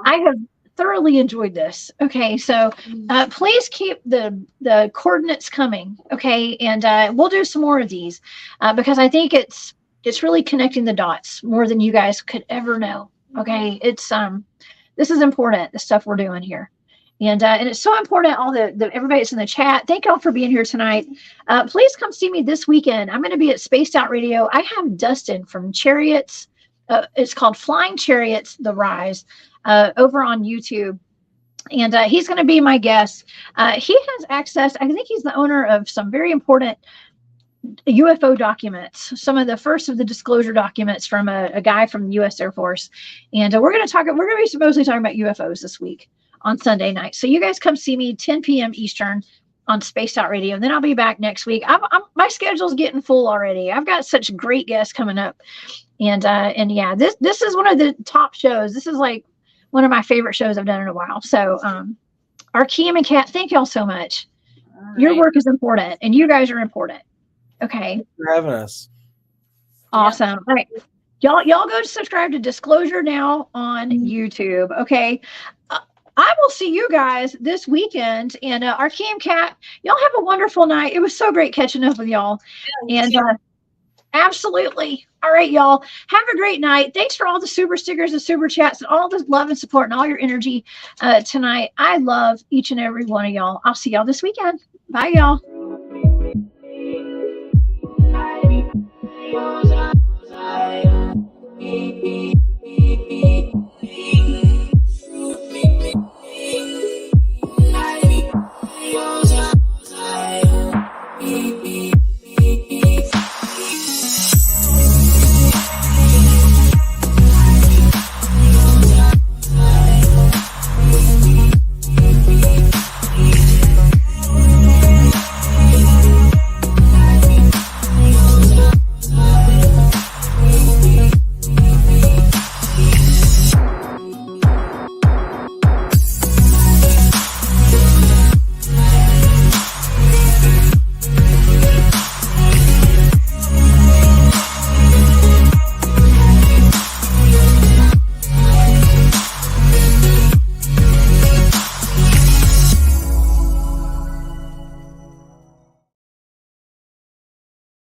have thoroughly enjoyed this. Okay, so please keep the coordinates coming. Okay, and we'll do some more of these because I think it's really connecting the dots more than you guys could ever know. Okay, it's this is important. The stuff we're doing here. And it's so important, all the everybody that's in the chat. Thank y'all for being here tonight. Please come see me this weekend. I'm going to be at Spaced Out Radio. I have Dustin from Chariots. It's called Flying Chariots, The Rise, over on YouTube. And he's going to be my guest. He has access. I think he's the owner of some very important UFO documents, some of the first of the disclosure documents from a guy from the U.S. Air Force. And we're going to be mostly talking about UFOs this week on Sunday night. So you guys come see me 10 p.m. Eastern on Spaced Out Radio. And then I'll be back next week. My schedule's getting full already. I've got such great guests coming up. And yeah, this is one of the top shows. This is like one of my favorite shows I've done in a while. So Arkheim and Cat, thank y'all so much. Right. Your work is important and you guys are important. Okay. Thanks for having us. Awesome. Yep. All right. Y'all go to subscribe to Disclosure Now on YouTube. Okay. I will see you guys this weekend. And Arkheim, Cat, y'all have a wonderful night. It was so great catching up with y'all. Yeah, and absolutely. All right, y'all. Have a great night. Thanks for all the super stickers and super chats and all the love and support and all your energy tonight. I love each and every one of y'all. I'll see y'all this weekend. Bye, y'all.